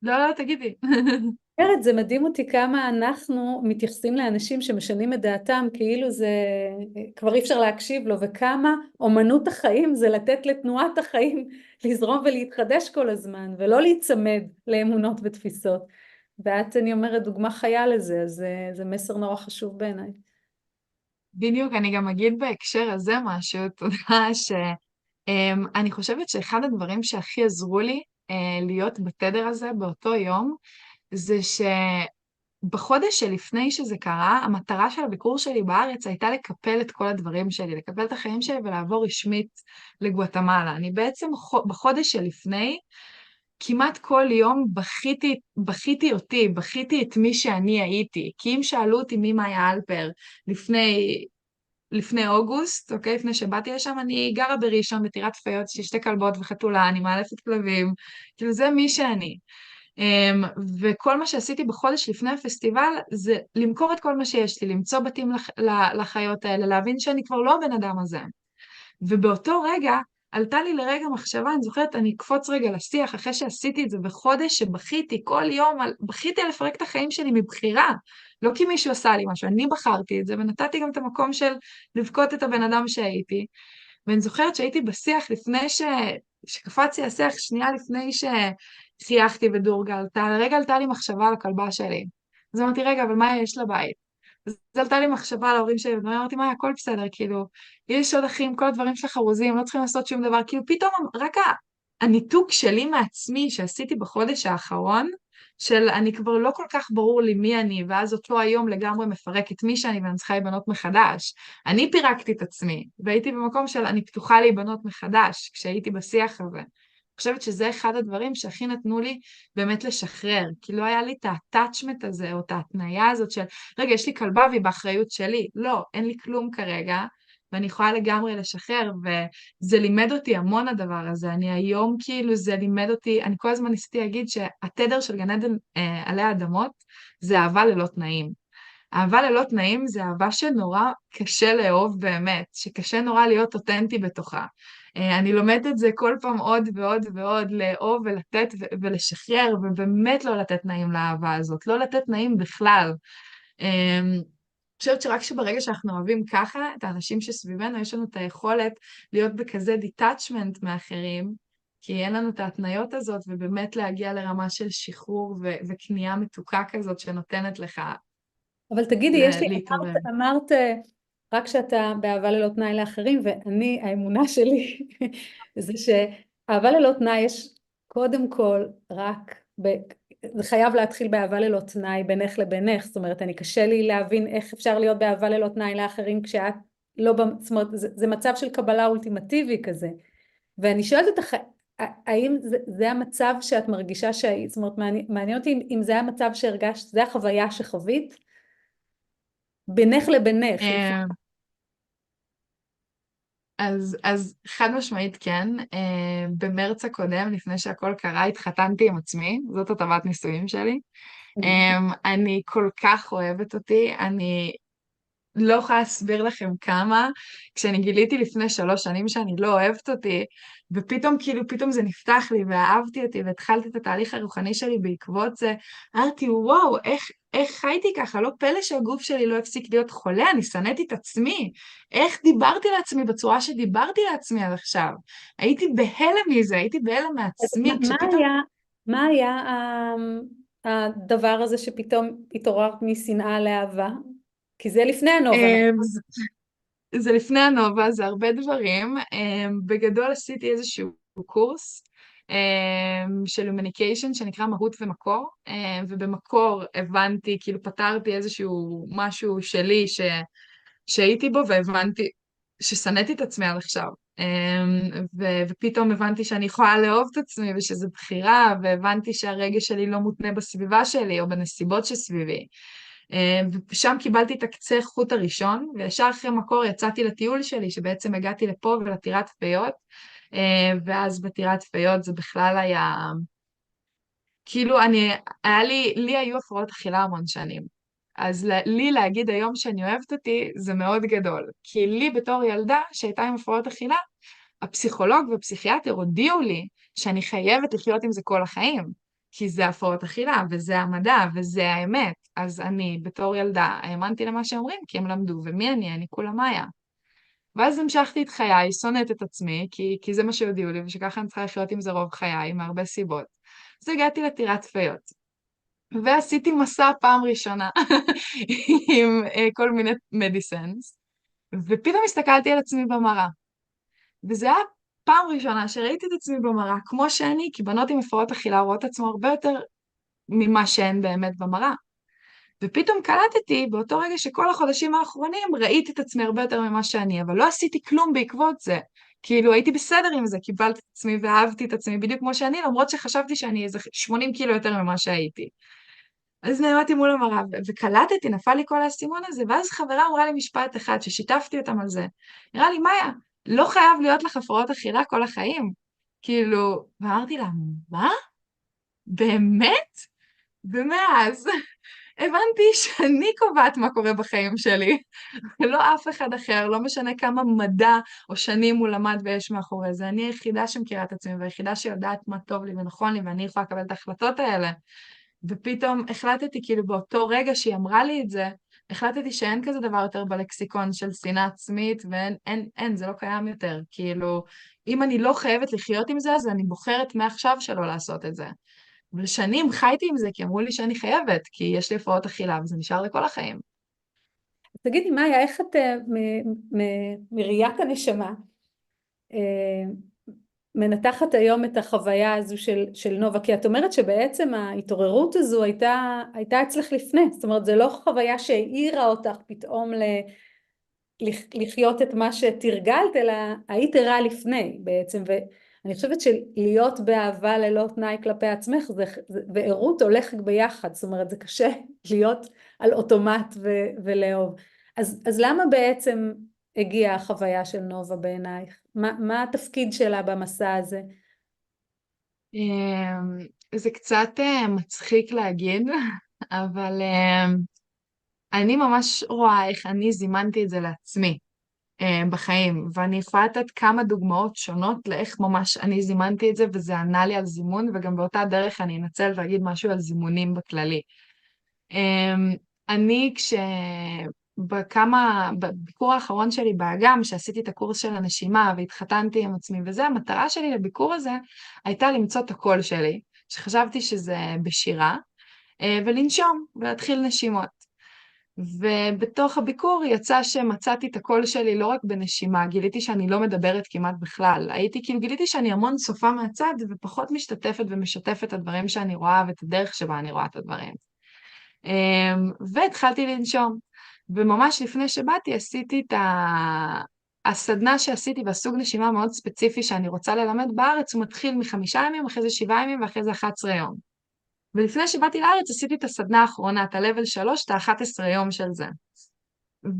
Speaker 2: לא, תגידי.
Speaker 1: אומרת, זה מדהים אותי כמה אנחנו מתייחסים לאנשים שמשנים את דעתם, כאילו זה כבר אי אפשר להקשיב לו, וכמה אומנות החיים זה לתת לתנועת החיים לזרום ולהתחדש כל הזמן, ולא להיצמד לאמונות ותפיסות. ואת, אני אומרת, דוגמה חיה לזה, אז זה מסר נורא חשוב בעיניי.
Speaker 2: בדיוק, אני גם אגיד בהקשר הזה משהו, תודה אני חושבת שאחד הדברים שהכי עזרו לי להיות בתדר הזה באותו יום, זה בחודש שלפני שזה קרה, המטרה של הביקור שלי בארץ הייתה לקפל את כל הדברים שלי, לקפל את החיים שלי ולעבור רשמית לגואטמלה. אני בעצם בחודש שלפני, כמעט כל יום בכיתי את מי שאני הייתי. כי אם שאלו אותי מי מאיה אלפר לפני אוגוסט, אוקיי? לפני שבאתי לשם, אני גרה בראשון, בטירת פיות, יש לי 2 כלבות וחתולה, אני מאלפת כלבים, כאילו זה מי שאני. וכל מה שעשיתי בחודש לפני הפסטיבל זה למכור את כל מה שיש לי, למצוא בתים לחיות האלה, להבין שאני כבר לא הבן אדם הזה. ובאותו רגע עלתה לי לרגע מחשבה, אני זוכרת, אני אקפוץ רגע לשיח אחרי שעשיתי את זה בחודש שבכיתי כל יום, בכיתי לפרק את החיים שלי מבחירה, לא כי מישהו עשה לי משהו, אני בחרתי את זה ונתתי גם את המקום של לבכות את הבן אדם שהייתי. ואני זוכרת שהייתי בשיח לפני שקפצתי לשיח שנייה לפני שחייכתי ודורגה עלתה, לרגע עלתה לי מחשבה על הכלבה שלי. אז אמרתי, רגע, אבל מה יש לבית? אז עלתה לי מחשבה על ההורים שלי, ואמרתי, מה, הכל בסדר, כאילו, יש עוד אחים, כל הדברים שלך חרוזים, לא צריכים לעשות שום דבר, כאילו, פתאום רק הניתוק שלי מעצמי שעשיתי בחודש האחרון, של אני כבר לא כל כך ברור לי מי אני, ואז אותו היום לגמרי מפרק את מי שאני ואני צריכה להיבנות מחדש. אני פירקתי את עצמי, והייתי במקום של אני פתוחה להיבנות מחדש, כשהייתי בשיח הזה. אני חושבת שזה אחד הדברים שהכי נתנו לי באמת לשחרר, כי לא היה לי את ה-attachment הזה, או את ההתניה הזאת של, רגע, יש לי כלבה והיא באחריות שלי. לא, אין לי כלום כרגע, ואני יכולה לגמרי לשחרר, וזה לימד אותי המון הדבר הזה. אני היום כאילו זה לימד אותי, אני כל הזמן ניסיתי להגיד שהתדר של גן עדן עלי אדמות זה אהבה ללא תנאים. אהבה ללא תנאים זה אהבה שנורא קשה לאהוב באמת, שקשה נורא להיות אותנטי בתוכה. אני לומדת את זה כל פעם עוד ועוד ועוד, לאהוב ולתת ולשחרר, ובאמת לא לתת תנאים לאהבה הזאת, לא לתת תנאים בכלל. אני חושבת שרק שברגע שאנחנו אוהבים ככה את האנשים שסביבנו, יש לנו את היכולת להיות בכזה דיטאצ'מנט מאחרים, כי אין לנו את ההתניות הזאת, ובאמת להגיע לרמה של שחרור וכניעה מתוקה כזאת שנותנת לך
Speaker 1: אבל תגידי,
Speaker 2: להתעורר.
Speaker 1: אמרת רק שאתה באהבה ללא תנאי לאחרים, ואני, האמונה שלי, זה שאהבה ללא תנאי יש קודם כל זה חייב להתחיל באהבה ללא תנאי בינך לבינך, זאת אומרת, קשה לי להבין איך אפשר להיות באהבה ללא תנאי לאחרים כשאת לא, זאת אומרת, זה מצב של קבלה אולטימטיבי כזה. ואני שואלת אותך, האם זה המצב שאת מרגישה שהיית, זאת אומרת, מעניין אותי אם זה המצב שהרגשת, זה החוויה שחווית? בינך לבינך.
Speaker 2: אה, אז חד משמעית כן, במרץ הקודם, לפני שהכל קרה, התחתנתי עם עצמי, זאת הטבת נישואים שלי. אני כל כך אוהבת אותי, אני לא יכולה להסביר לכם כמה, כשאני גיליתי לפני 3 שנים שאני לא אוהבת אותי, ופתאום כאילו, פתאום זה נפתח לי ואהבתי אותי והתחלתי את התהליך הרוחני שלי בעקבות זה, אמרתי, וואו, איך חייתי ככה? לא פלא שהגוף שלי לא הפסיק להיות חולה, אני שנאתי את עצמי. איך דיברתי לעצמי בצורה שדיברתי לעצמי עד עכשיו? הייתי בהלם מזה, הייתי בהלם מעצמי, כשפתאום...
Speaker 1: מה היה הדבר הזה שפתאום התעוררת משנאה לאהבה? כי זה לפני הנובה.
Speaker 2: זה לפני הנובה, זה הרבה דברים. בגדול עשיתי איזשהו קורס של הומניקיישן שנקרא מהות ומקור, ובמקור הבנתי, כאילו פתרתי איזשהו משהו שלי שהייתי בו, והבנתי ששנאתי את עצמי עד עכשיו. ופתאום הבנתי שאני יכולה לאהוב את עצמי ושזו בחירה, והבנתי שהרגש שלי לא מותנה בסביבה שלי או בנסיבות שסביבי. ושם קיבלתי את הקצה חוט הראשון, וישר אחרי מקור יצאתי לטיול שלי, שבעצם הגעתי לפה ולטירת פיות, ואז בטירת פיות זה בכלל היה, כאילו לי היו הפרעות אכילה המון שנים, אז לי להגיד היום שאני אוהבת אותי זה מאוד גדול, כי לי בתור ילדה שהייתה עם הפרעות אכילה, הפסיכולוג והפסיכיאטר הודיעו לי שאני חייבת לחיות עם זה כל החיים, כי זה הפרעות אכילה, וזה המדע, וזה האמת. אז אני בתור ילדה האמנתי למה שאומרים, כי הם למדו, ומי אני? אני כולה מאיה. ואז המשכתי את חיי, שונאת את עצמי, כי זה מה שהודיעו לי, ושככה אני צריכה לחיות עם זה רוב חיי, מהרבה סיבות. אז הגעתי לטירת פיות. ועשיתי מסע פעם ראשונה עם כל מיני מדיסנס, ופתאום הסתכלתי על עצמי במראה. וזה היה פעם ראשונה שראיתי את עצמי במראה, כמו שאני, כי בנות עם הפרעות אכילה רואות עצמו הרבה יותר ממה שהן באמת במראה. ופתאום קלטתי באותו רגע שכל החודשים האחרונים ראיתי את עצמי הרבה יותר ממה שאני, אבל לא עשיתי כלום בעקבות זה. כאילו הייתי בסדר עם זה, קיבלתי את עצמי ואהבתי את עצמי בדיוק כמו שאני, למרות שחשבתי שאני איזה 80 קילו יותר ממה שהייתי. אז נעמדתי מול המראה, וקלטתי, נפל לי כל האסימון הזה, ואז חברה אמרה לי משפט אחד, ששיתפתי אותם על זה. נראה לי, מאיה, לא חייב להיות לך הפרעות אכילה כל החיים. כאילו, ואמרתי לה, מה? באמת? ומאז הבנתי שאני קובעת מה קורה בחיים שלי, ולא אף אחד אחר, לא משנה כמה מדע או שנים הוא למד ויש מאחורי זה. אני היחידה שמכירה את עצמי, והיחידה שיודעת מה טוב לי ונכון לי, ואני יכולה לקבל את ההחלטות האלה. ופתאום החלטתי, כאילו באותו רגע שהיא אמרה לי את זה, החלטתי שאין כזה דבר יותר בלקסיקון של שנאה עצמית, ואין, זה לא קיים יותר. כאילו, אם אני לא חייבת לחיות עם זה, אז אני בוחרת מעכשיו שלא לעשות את זה. ושנים חייתי עם זה, כי אמרו לי שאני חייבת, כי יש לי הפרעות אכילה, וזה נשאר לכל החיים.
Speaker 1: תגידי, מאיה, איך את מראיית הנשמה מנתחת היום את החוויה הזו של נובה? כי את אומרת שבעצם ההתעוררות הזו הייתה אצלך לפני, זאת אומרת, זה לא חוויה שהעירה אותך פתאום לחיות את מה שתרגלת, אלא היית ערה לפני בעצם, ואני חושבת שלהיות באהבה ללא תנאי כלפי עצמך, וערות הולך ביחד, זאת אומרת, זה קשה להיות על אוטומט ולאהוב. אז למה בעצם הגיעה החוויה של נובה בעינייך? מה התפקיד שלה במסע הזה?
Speaker 2: זה קצת מצחיק להגיד, אבל אני ממש רואה איך אני זימנתי את זה לעצמי בחיים, ואני יכולה לתת כמה דוגמאות שונות לאיך ממש אני זימנתי את זה, וזה ענה לי על זימון, וגם באותה דרך אני אנצל ואגיד משהו על זימונים בכללי. אני בביקור האחרון שלי באגם, שעשיתי את הקורס של הנשימה והתחתנתי עם עצמי וזה, המטרה שלי לביקור הזה הייתה למצוא את הקול שלי, שחשבתי שזה בשירה, ולנשום ולהתחיל נשימות. ובתוך הביקור יצא שמצאתי את הקול שלי לא רק בנשימה, גיליתי שאני לא מדברת כמעט בכלל. גיליתי שאני המון צופה מהצד ופחות משתתפת ומשתפת את הדברים שאני רואה ואת הדרך שבה אני רואה את הדברים. והתחלתי לנשום. וממש לפני שבאתי עשיתי את הסדנה שעשיתי והסוג נשימה מאוד ספציפי שאני רוצה ללמד בארץ, הוא מתחיל מ5 ימים, אחרי זה 7 ימים ואחרי זה 11 יום. ולפני שבאתי לארץ עשיתי את הסדנה האחרונה, את ה-level 3, את ה-11 יום של זה.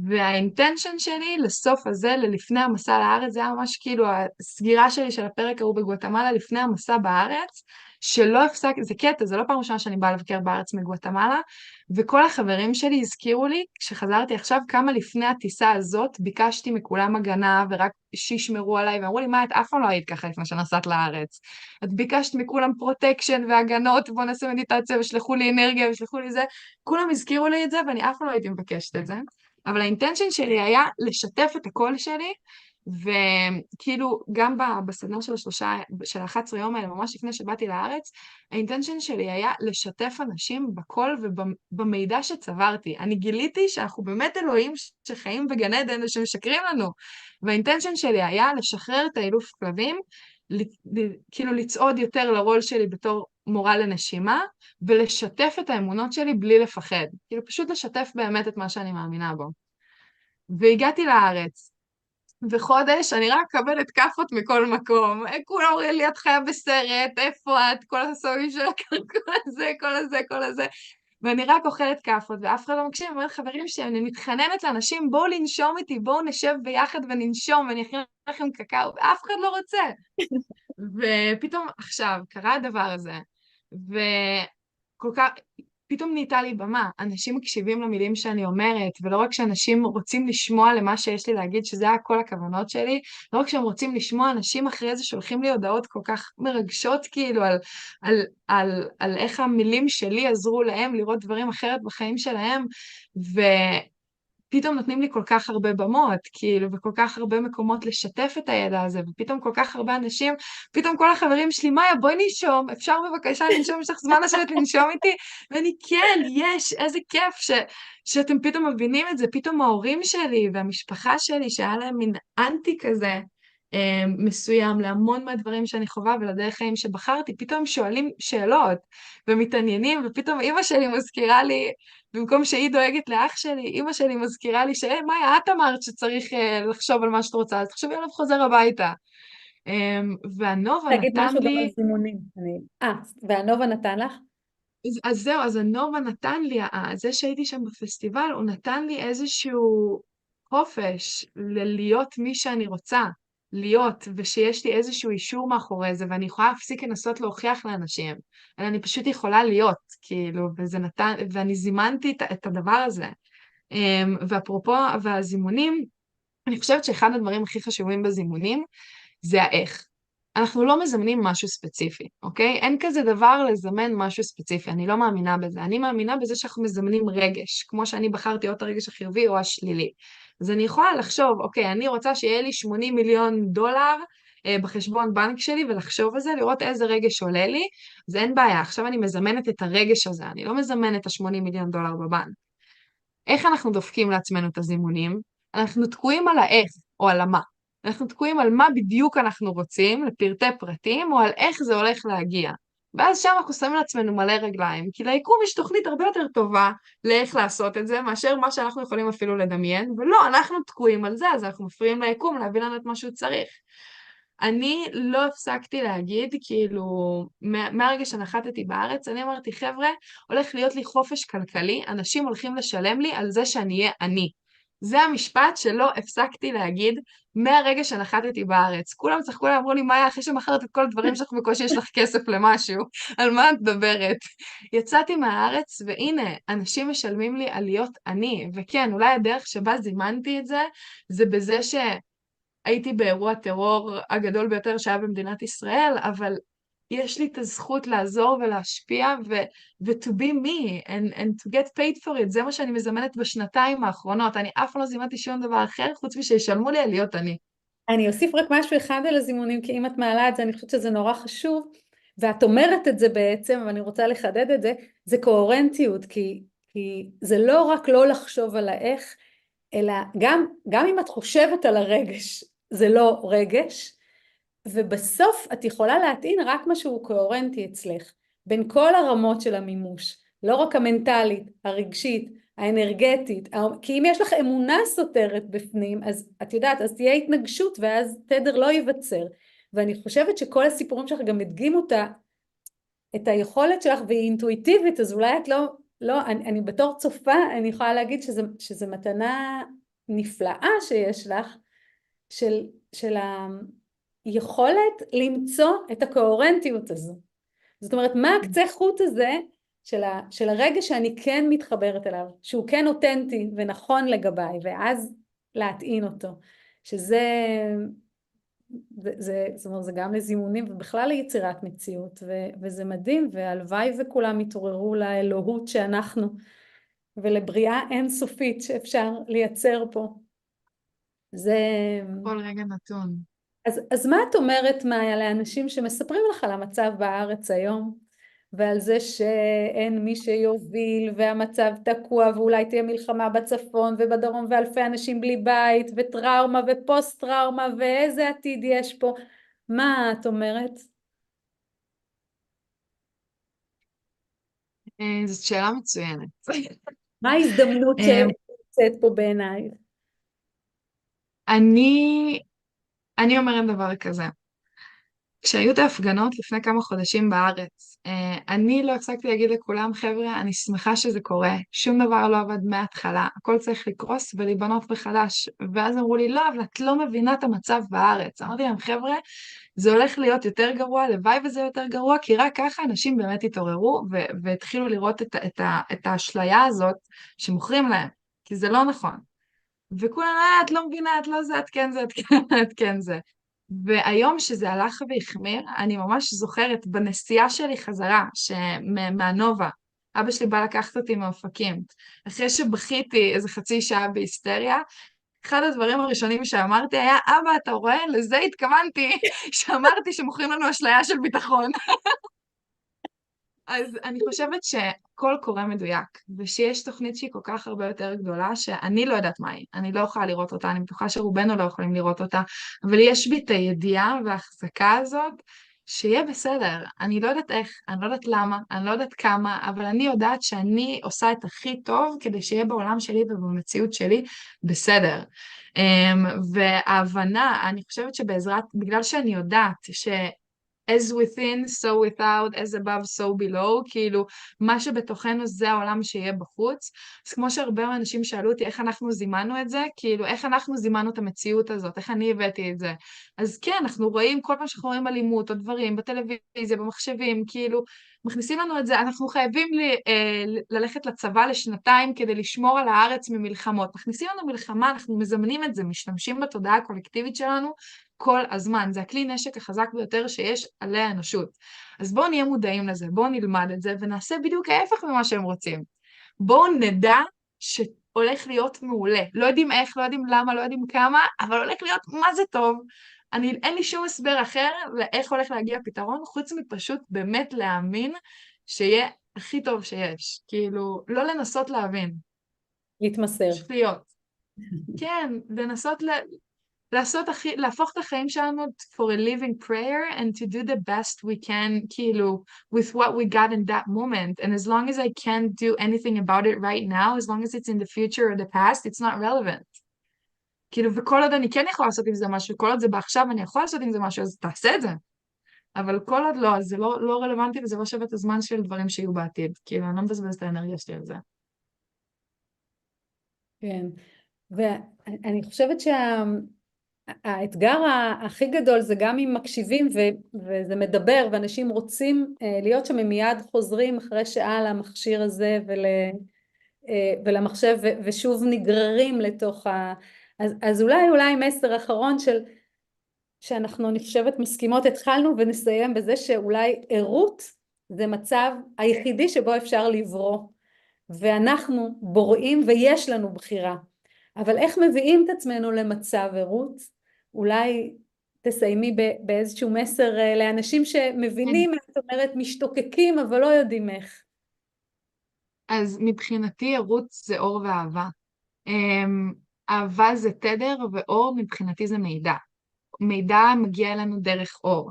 Speaker 2: והאינטנשן שלי לסוף הזה, ללפני המסע לארץ, זה היה ממש כאילו הסגירה שלי של הפרק ההוא בגואטמלה לפני המסע בארץ, שלא הפסק, זה קטע, זה לא פעם ראשונה שאני באה לבקר בארץ מגואטמלה, וכל החברים שלי הזכירו לי, כשחזרתי עכשיו, כמה לפני הטיסה הזאת, ביקשתי מכולם הגנה, ורק שישמרו עליי, ואמרו לי, מה, את אף פעם לא היית ככה לפני שנסעת לארץ. את ביקשת מכולם פרוטקשן והגנות, בוא נעשה מדיטציה, ושלחו לי אנרגיה, ושלחו לי זה, כולם הזכירו לי את זה, ואני אף פעם לא הייתי מבקשת את זה. אבל האינטנשן שלי היה לשתף את הקול שלי, וכאילו גם בסדנה של 11 יום האלה, ממש לפני שבאתי לארץ, האינטנשן שלי היה לשתף אנשים בקול ובמידע שצברתי. אני גיליתי שאנחנו באמת אלוהים שחיים בגן עדן ושמשקרים לנו, והאינטנשן שלי היה לשחרר את האילוף כלבים, כאילו לצעוד יותר לרול שלי בתור מורה לנשימה, ולשתף את האמונות שלי בלי לפחד. כאילו פשוט לשתף באמת את מה שאני מאמינה בו. והגעתי לארץ, וחודש אני רק מקבלת כאפות מכל מקום. כולם אומרים לי, את חיה בסרט, איפה את? כל הסוגים של הקרקוע הזה, כל הזה, כל הזה. ואני רק אוכלת כאפות, ואף אחד לא מקשיב, אני אומרת חברים שלי, אני מתחננת לאנשים, בואו לנשום איתי, בואו נשב ביחד וננשום, ואני אכין לכם קקאו, ואף אחד לא רוצה. ופתאום עכשיו קרה הדבר הזה, וכל כך, פתאום נהייתה לי במה, אנשים מקשיבים למילים שאני אומרת, ולא רק שאנשים רוצים לשמוע למה שיש לי להגיד, שזה היה כל הכוונות שלי, לא רק שהם רוצים לשמוע, אנשים אחרי זה שולחים לי הודעות כל כך מרגשות, כאילו, על איך המילים שלי עזרו להם לראות דברים אחרת בחיים שלהם, פתאום נותנים לי כל כך הרבה במות, כאילו, וכל כך הרבה מקומות לשתף את הידע הזה, ופתאום כל כך הרבה אנשים, פתאום כל החברים שלי, מאיה, בואי ננשום, אפשר בבקשה לנשום, יש לך זמן לשבת לנשום איתי? ואני, כן, יש, איזה כיף שאתם פתאום מבינים את זה, פתאום ההורים שלי והמשפחה שלי, שהיה להם מין אנטי כזה, מסוים להמון מהדברים שאני חווה ולדרך חיים שבחרתי, פתאום שואלים שאלות ומתעניינים, ופתאום אמא שלי מזכירה לי, במקום שהיא דואגת לאח שלי, אמא שלי מזכירה לי מאיה, את אמרת שצריך לחשוב על מה שאת רוצה, אז תחשבי עליו חוזר הביתה. והנובה
Speaker 1: תגיד
Speaker 2: נתן
Speaker 1: משהו גם על
Speaker 2: לי,
Speaker 1: זימונים. והנובה נתן לך?
Speaker 2: אז זהו, אז הנובה נתן לי, זה שהייתי שם בפסטיבל, הוא נתן לי איזשהו חופש להיות מי שאני רוצה להיות, ושיש לי איזשהו אישור מאחורי זה, ואני יכולה להפסיק לנסות להוכיח לאנשים, אלא אני פשוט יכולה להיות, כאילו, ואני זימנתי את הדבר הזה. ואפרופו, והזימונים, אני חושבת שאחד הדברים הכי חשובים בזימונים, זה האיך. אנחנו לא מזמנים משהו ספציפי, אוקיי? אין כזה דבר לזמן משהו ספציפי, אני לא מאמינה בזה. אני מאמינה בזה שאנחנו מזמנים רגש, כמו שאני בחרתי או את הרגש החיובי או השלילי. אז אני יכולה לחשוב, אוקיי, אני רוצה שיהיה לי 80 מיליון דולר בחשבון בנק שלי ולחשוב על זה, לראות איזה רגש עולה לי, אז אין בעיה. עכשיו אני מזמנת את הרגש הזה, אני לא מזמנת את ה-80 מיליון דולר בבנק. איך אנחנו דופקים לעצמנו את הזימונים? אנחנו תקועים על האיך או על המה. אנחנו תקועים על מה בדיוק אנחנו רוצים, לפרטי פרטים, או על איך זה הולך להגיע. ואז שם אנחנו שמים לעצמנו מלא רגליים, כי ליקום יש תוכנית הרבה יותר טובה לאיך לעשות את זה, מאשר מה שאנחנו יכולים אפילו לדמיין, ולא, אנחנו תקועים על זה, אז אנחנו מפריעים ליקום להביא לנו את מה שהוא צריך. אני לא הפסקתי להגיד, כאילו, מהרגע שנחתתי בארץ, אני אמרתי, חבר'ה, הולך להיות לי חופש כלכלי, אנשים הולכים לשלם לי על זה שאני אהיה אני. זה המשפט שלא הפסקתי להגיד מהרגע שנחתתי בארץ. כולם צחקו לי, אמרו לי, מאיה, אחרי שמכרת את כל הדברים שלך, בקושי יש לך כסף למשהו, על מה את מדברת? יצאתי מהארץ, והנה, אנשים משלמים לי על להיות אני, וכן, אולי הדרך שבה זימנתי את זה, זה בזה הייתי באירוע טרור הגדול ביותר שהיה במדינת ישראל, אבל יש לי את הזכות לעזור ולהשפיע ו-to be me and to get paid for it. זה מה שאני מזמנת בשנתיים האחרונות. אני אף פעם לא זימנתי שום דבר אחר, חוץ משישלמו לי על להיות אני.
Speaker 1: אני אוסיף רק משהו אחד על הזימונים, כי אם את מעלה את זה, אני חושבת שזה נורא חשוב, ואת אומרת את זה בעצם, ואני רוצה לחדד את זה, זה קוהרנטיות, כי זה לא רק לא לחשוב על האיך, אלא גם אם את חושבת על הרגש, זה לא רגש, ובסוף את יכולה להטעין רק משהו קוהרנטי אצלך, בין כל הרמות של המימוש, לא רק המנטלית, הרגשית, האנרגטית, כי אם יש לך אמונה סותרת בפנים, אז את יודעת, אז תהיה התנגשות ואז תדר לא ייווצר, ואני חושבת שכל הסיפורים שלך גם הדגימו את היכולת שלך והיא אינטואיטיבית, אז אולי את לא, אני בתור צופה, אני יכולה להגיד שזה מתנה נפלאה שיש לך, של היכולת למצוא את הקוהרנטיות הזו. זאת אומרת, מה הקצה חוט הזה של הרגע שאני כן מתחברת אליו, שהוא כן אותנטי ונכון לגביי, ואז להטעין אותו, שזה זאת אומרת, זה גם לזימונים ובכלל ליצירת מציאות, וזה מדהים, והלוואי וכולם יתעוררו לאלוהות שאנחנו, ולבריאה אינסופית שאפשר לייצר פה. זה...
Speaker 2: כל רגע נתון.
Speaker 1: אז מה את אומרת, מאיה, לאנשים שמספרים לך על המצב בארץ היום, ועל זה שאין מי שיוביל, והמצב תקוע, ואולי תהיה מלחמה בצפון ובדרום, ואלפי אנשים בלי בית, וטראומה ופוסט טראומה, ואיזה עתיד יש פה? מה את אומרת?
Speaker 2: זאת שאלה מצוינת.
Speaker 1: מה ההזדמנות שנמצאת פה בעיניי?
Speaker 2: אני אומרת דבר כזה. כשהיו את ההפגנות לפני כמה חודשים בארץ, אני לא הפסקתי להגיד לכולם, חבר'ה, אני שמחה שזה קורה, שום דבר לא עבד מההתחלה, הכל צריך לקרוס ולהיבנות מחדש. ואז אמרו לי, לא, אבל את לא מבינה את המצב בארץ. אמרתי להם, חבר'ה, זה הולך להיות יותר גרוע, לוואי וזה יותר גרוע, כי רק ככה אנשים באמת התעוררו והתחילו לראות את האשליה הזאת שמוכרים להם, כי זה לא נכון. וכולם, את לא מבינה, את לא זה, את כן זה, את כן, את כן זה. והיום שזה הלך והחמיר, אני ממש זוכרת בנסיעה שלי חזרה, מהנובה, אבא שלי בא לקחת אותי מאופקים. אחרי שבכיתי איזה חצי שעה בהיסטריה, אחד הדברים הראשונים שאמרתי היה, אבא, אתה רואה? לזה התכוונתי, שאמרתי שמוכרים לנו אשליה של ביטחון. אז אני חושבת שכל קורא מדויק, ושיש תוכנית שהיא כל כך הרבה יותר גדולה, שאני לא יודעת מה היא, אני לא יכולה לראות אותה, אני בטוחה שרובנו לא יכולים לראות אותה, אבל יש בי את הידיעה וההחזקה הזאת, שיהיה בסדר. אני לא יודעת איך, אני לא יודעת למה, אני לא יודעת כמה, אבל אני יודעת שאני עושה את הכי טוב כדי שיהיה בעולם שלי ובמציאות שלי בסדר. וההבנה, אני חושבת שבעזרת, בגלל שאני יודעת as within, so without, as above, so below, כאילו, מה שבתוכנו זה העולם שיהיה בחוץ. אז כמו שהרבה אנשים שאלו אותי איך אנחנו זימנו את זה, כאילו, איך אנחנו זימנו את המציאות הזאת, איך אני הבאתי את זה. אז כן, אנחנו רואים כל פעם שאנחנו רואים אלימות או דברים בטלוויזיה, במחשבים, כאילו, מכניסים לנו את זה, אנחנו חייבים ללכת לצבא לשנתיים כדי לשמור על הארץ ממלחמות. מכניסים לנו מלחמה, אנחנו מזמנים את זה, משתמשים בתודעה הקולקטיבית שלנו, כל הזמן. זה הכלי נשק החזק ביותר שיש עלי האנושות. אז בואו נהיה מודעים לזה, בואו נלמד את זה ונעשה בדיוק ההפך ממה שהם רוצים. בואו נדע שהולך להיות מעולה. לא יודעים איך, לא יודעים למה, לא יודעים כמה, אבל הולך להיות מה זה טוב. אין לי שום הסבר אחר לאיך הולך להגיע פתרון, חוץ מפשוט באמת להאמין שיהיה הכי טוב שיש. כאילו, לא לנסות להבין,
Speaker 1: להתמסר.
Speaker 2: פשוט להיות. כן, לנסות להפוך את החיים שלנו for a living prayer and to do the best we can, כאילו, with what we got in that moment. And as long as I can't do anything about it right now, as long as it's in the future or the past, it's not relevant. כאילו, וכל עוד אני כן יכולה לעשות עם זה משהו, כל עוד זה בעכשיו אני יכולה לעשות עם זה משהו, אז תעשה את זה. אבל כל עוד לא, אז זה לא רלוונטי וזה לא שווה את הזמן של דברים שיהיו בעתיד. כאילו, אני לא מבזבז את האנרגיה שלי על זה.
Speaker 1: כן, ואני חושבת האתגר הכי גדול זה גם אם מקשיבים וזה מדבר ואנשים רוצים להיות שם, הם מיד חוזרים אחרי שעה למכשיר הזה ולמחשב ושוב נגררים לתוך אז אולי מסר אחרון שאנחנו, אני חושבת, מסכימות, התחלנו ונסיים בזה שאולי ערות זה מצב היחידי שבו אפשר לברוא, ואנחנו בוראים ויש לנו בחירה. אבל איך מביאים את עצמנו למצב ערות? אולי תסיימי באיזשהו מסר לאנשים שמבינים, זאת אומרת, משתוקקים, אבל לא יודעים איך.
Speaker 2: אז מבחינתי ערוץ זה אור ואהבה. אהבה זה תדר ואור מבחינתי זה מידע. מידע מגיע אלינו דרך אור.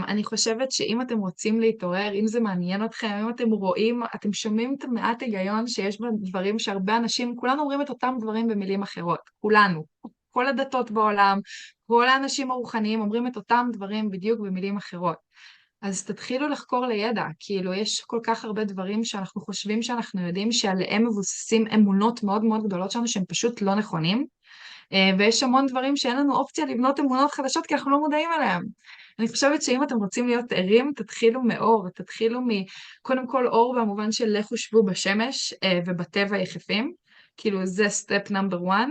Speaker 2: אני חושבת שאם אתם רוצים להתעורר, אם זה מעניין אתכם, אם אתם רואים, אתם שומעים את המעט היגיון שיש בדברים שהרבה אנשים, כולנו אומרים את אותם דברים במילים אחרות, כולנו, כל הדתות בעולם, כל האנשים הרוחניים אומרים את אותם דברים בדיוק במילים אחרות. אז תתחילו לחקור לידע, כאילו יש כל כך הרבה דברים שאנחנו חושבים שאנחנו יודעים שעליהם מבוססים אמונות מאוד מאוד גדולות שלנו שהם פשוט לא נכונים, ויש המון דברים שאין לנו אופציה לבנות אמונות חדשות כי אנחנו לא מודעים אליהם. אני חושבת שאם אתם רוצים להיות ערים, תתחילו מאור, תתחילו קודם כל אור במובן של לכו שבו בשמש ובטבע יחפים, כאילו זה סטפ נאמבר 1,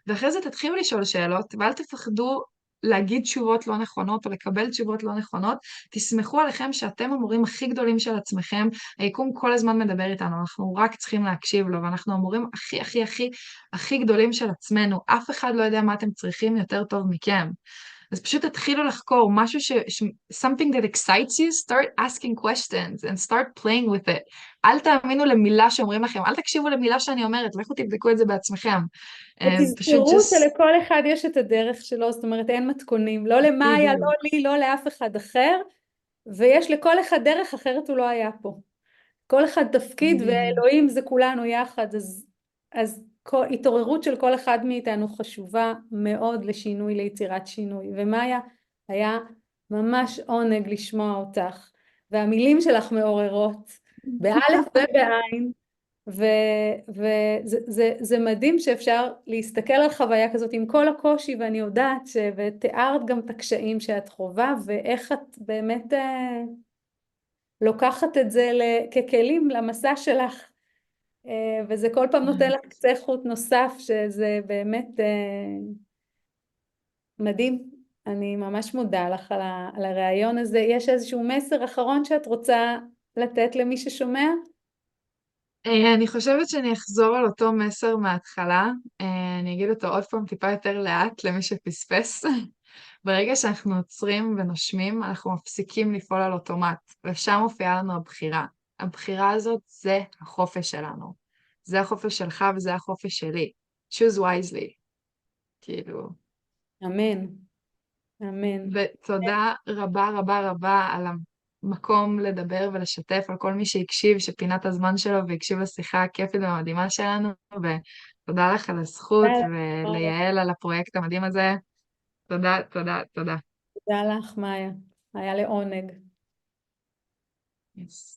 Speaker 2: ואחרי זה תתחילו לשאול שאלות, ואל תפחדו להגיד תשובות לא נכונות או לקבל תשובות לא נכונות, תסמכו עליכם שאתם המורים הכי גדולים של עצמכם, היקום כל הזמן מדבר איתנו, אנחנו רק צריכים להקשיב לו, ואנחנו המורים הכי הכי הכי הכי גדולים של עצמנו, אף אחד לא יודע מה אתם צריכים יותר טוב מכם. אז פשוט תתחילו לחקור, משהו something that excites you, start asking questions and start playing with it. אל תאמינו למילה שאומרים לכם, אל תקשיבו למילה שאני אומרת, לכו תבדקו את זה בעצמכם.
Speaker 1: ותזכרו שלכל אחד יש את הדרך שלו, זאת אומרת אין מתכונים, לא למאיה, לא לי, לא לאף אחד אחר, ויש לכל אחד דרך אחרת הוא לא היה פה. כל אחד תפקיד ואלוהים זה כולנו יחד, אז התעוררות של כל אחד מאיתנו חשובה מאוד לשינוי, ליצירת שינוי. ומאיה, היה ממש עונג לשמוע אותך, והמילים שלך מעוררות, באלף ובעין, וזה מדהים שאפשר להסתכל על חוויה כזאת עם כל הקושי, ואני יודעת ותיארת גם את הקשיים שאת חווה, ואיך את באמת לוקחת את זה ככלים למסע שלך, וזה כל פעם נותן לך קצה חוט נוסף, שזה באמת מדהים. אני ממש מודה לך על הרעיון הזה. יש איזשהו מסר אחרון שאת רוצה לתת למי ששומע?
Speaker 2: אני חושבת שאני אחזור על אותו מסר מההתחלה, אני אגיד אותו עוד פעם טיפה יותר לאט למי שפספס. ברגע שאנחנו עוצרים ונושמים, אנחנו מפסיקים לפעול על אוטומט, ושם מופיעה לנו הבחירה. הבחירה הזאת זה החופש שלנו. זה החופש שלך וזה החופש שלי. choose wisely. כאילו.
Speaker 1: אמן, אמן.
Speaker 2: ותודה רבה רבה רבה על המקום לדבר ולשתף, על כל מי שהקשיב, שפינה את הזמן שלו והקשיב לשיחה הכיפית והמדהימה שלנו, ותודה לך על הזכות וליעל על הפרויקט המדהים הזה. תודה, תודה, תודה.
Speaker 1: תודה לך, מאיה. היה לעונג.
Speaker 2: Yes.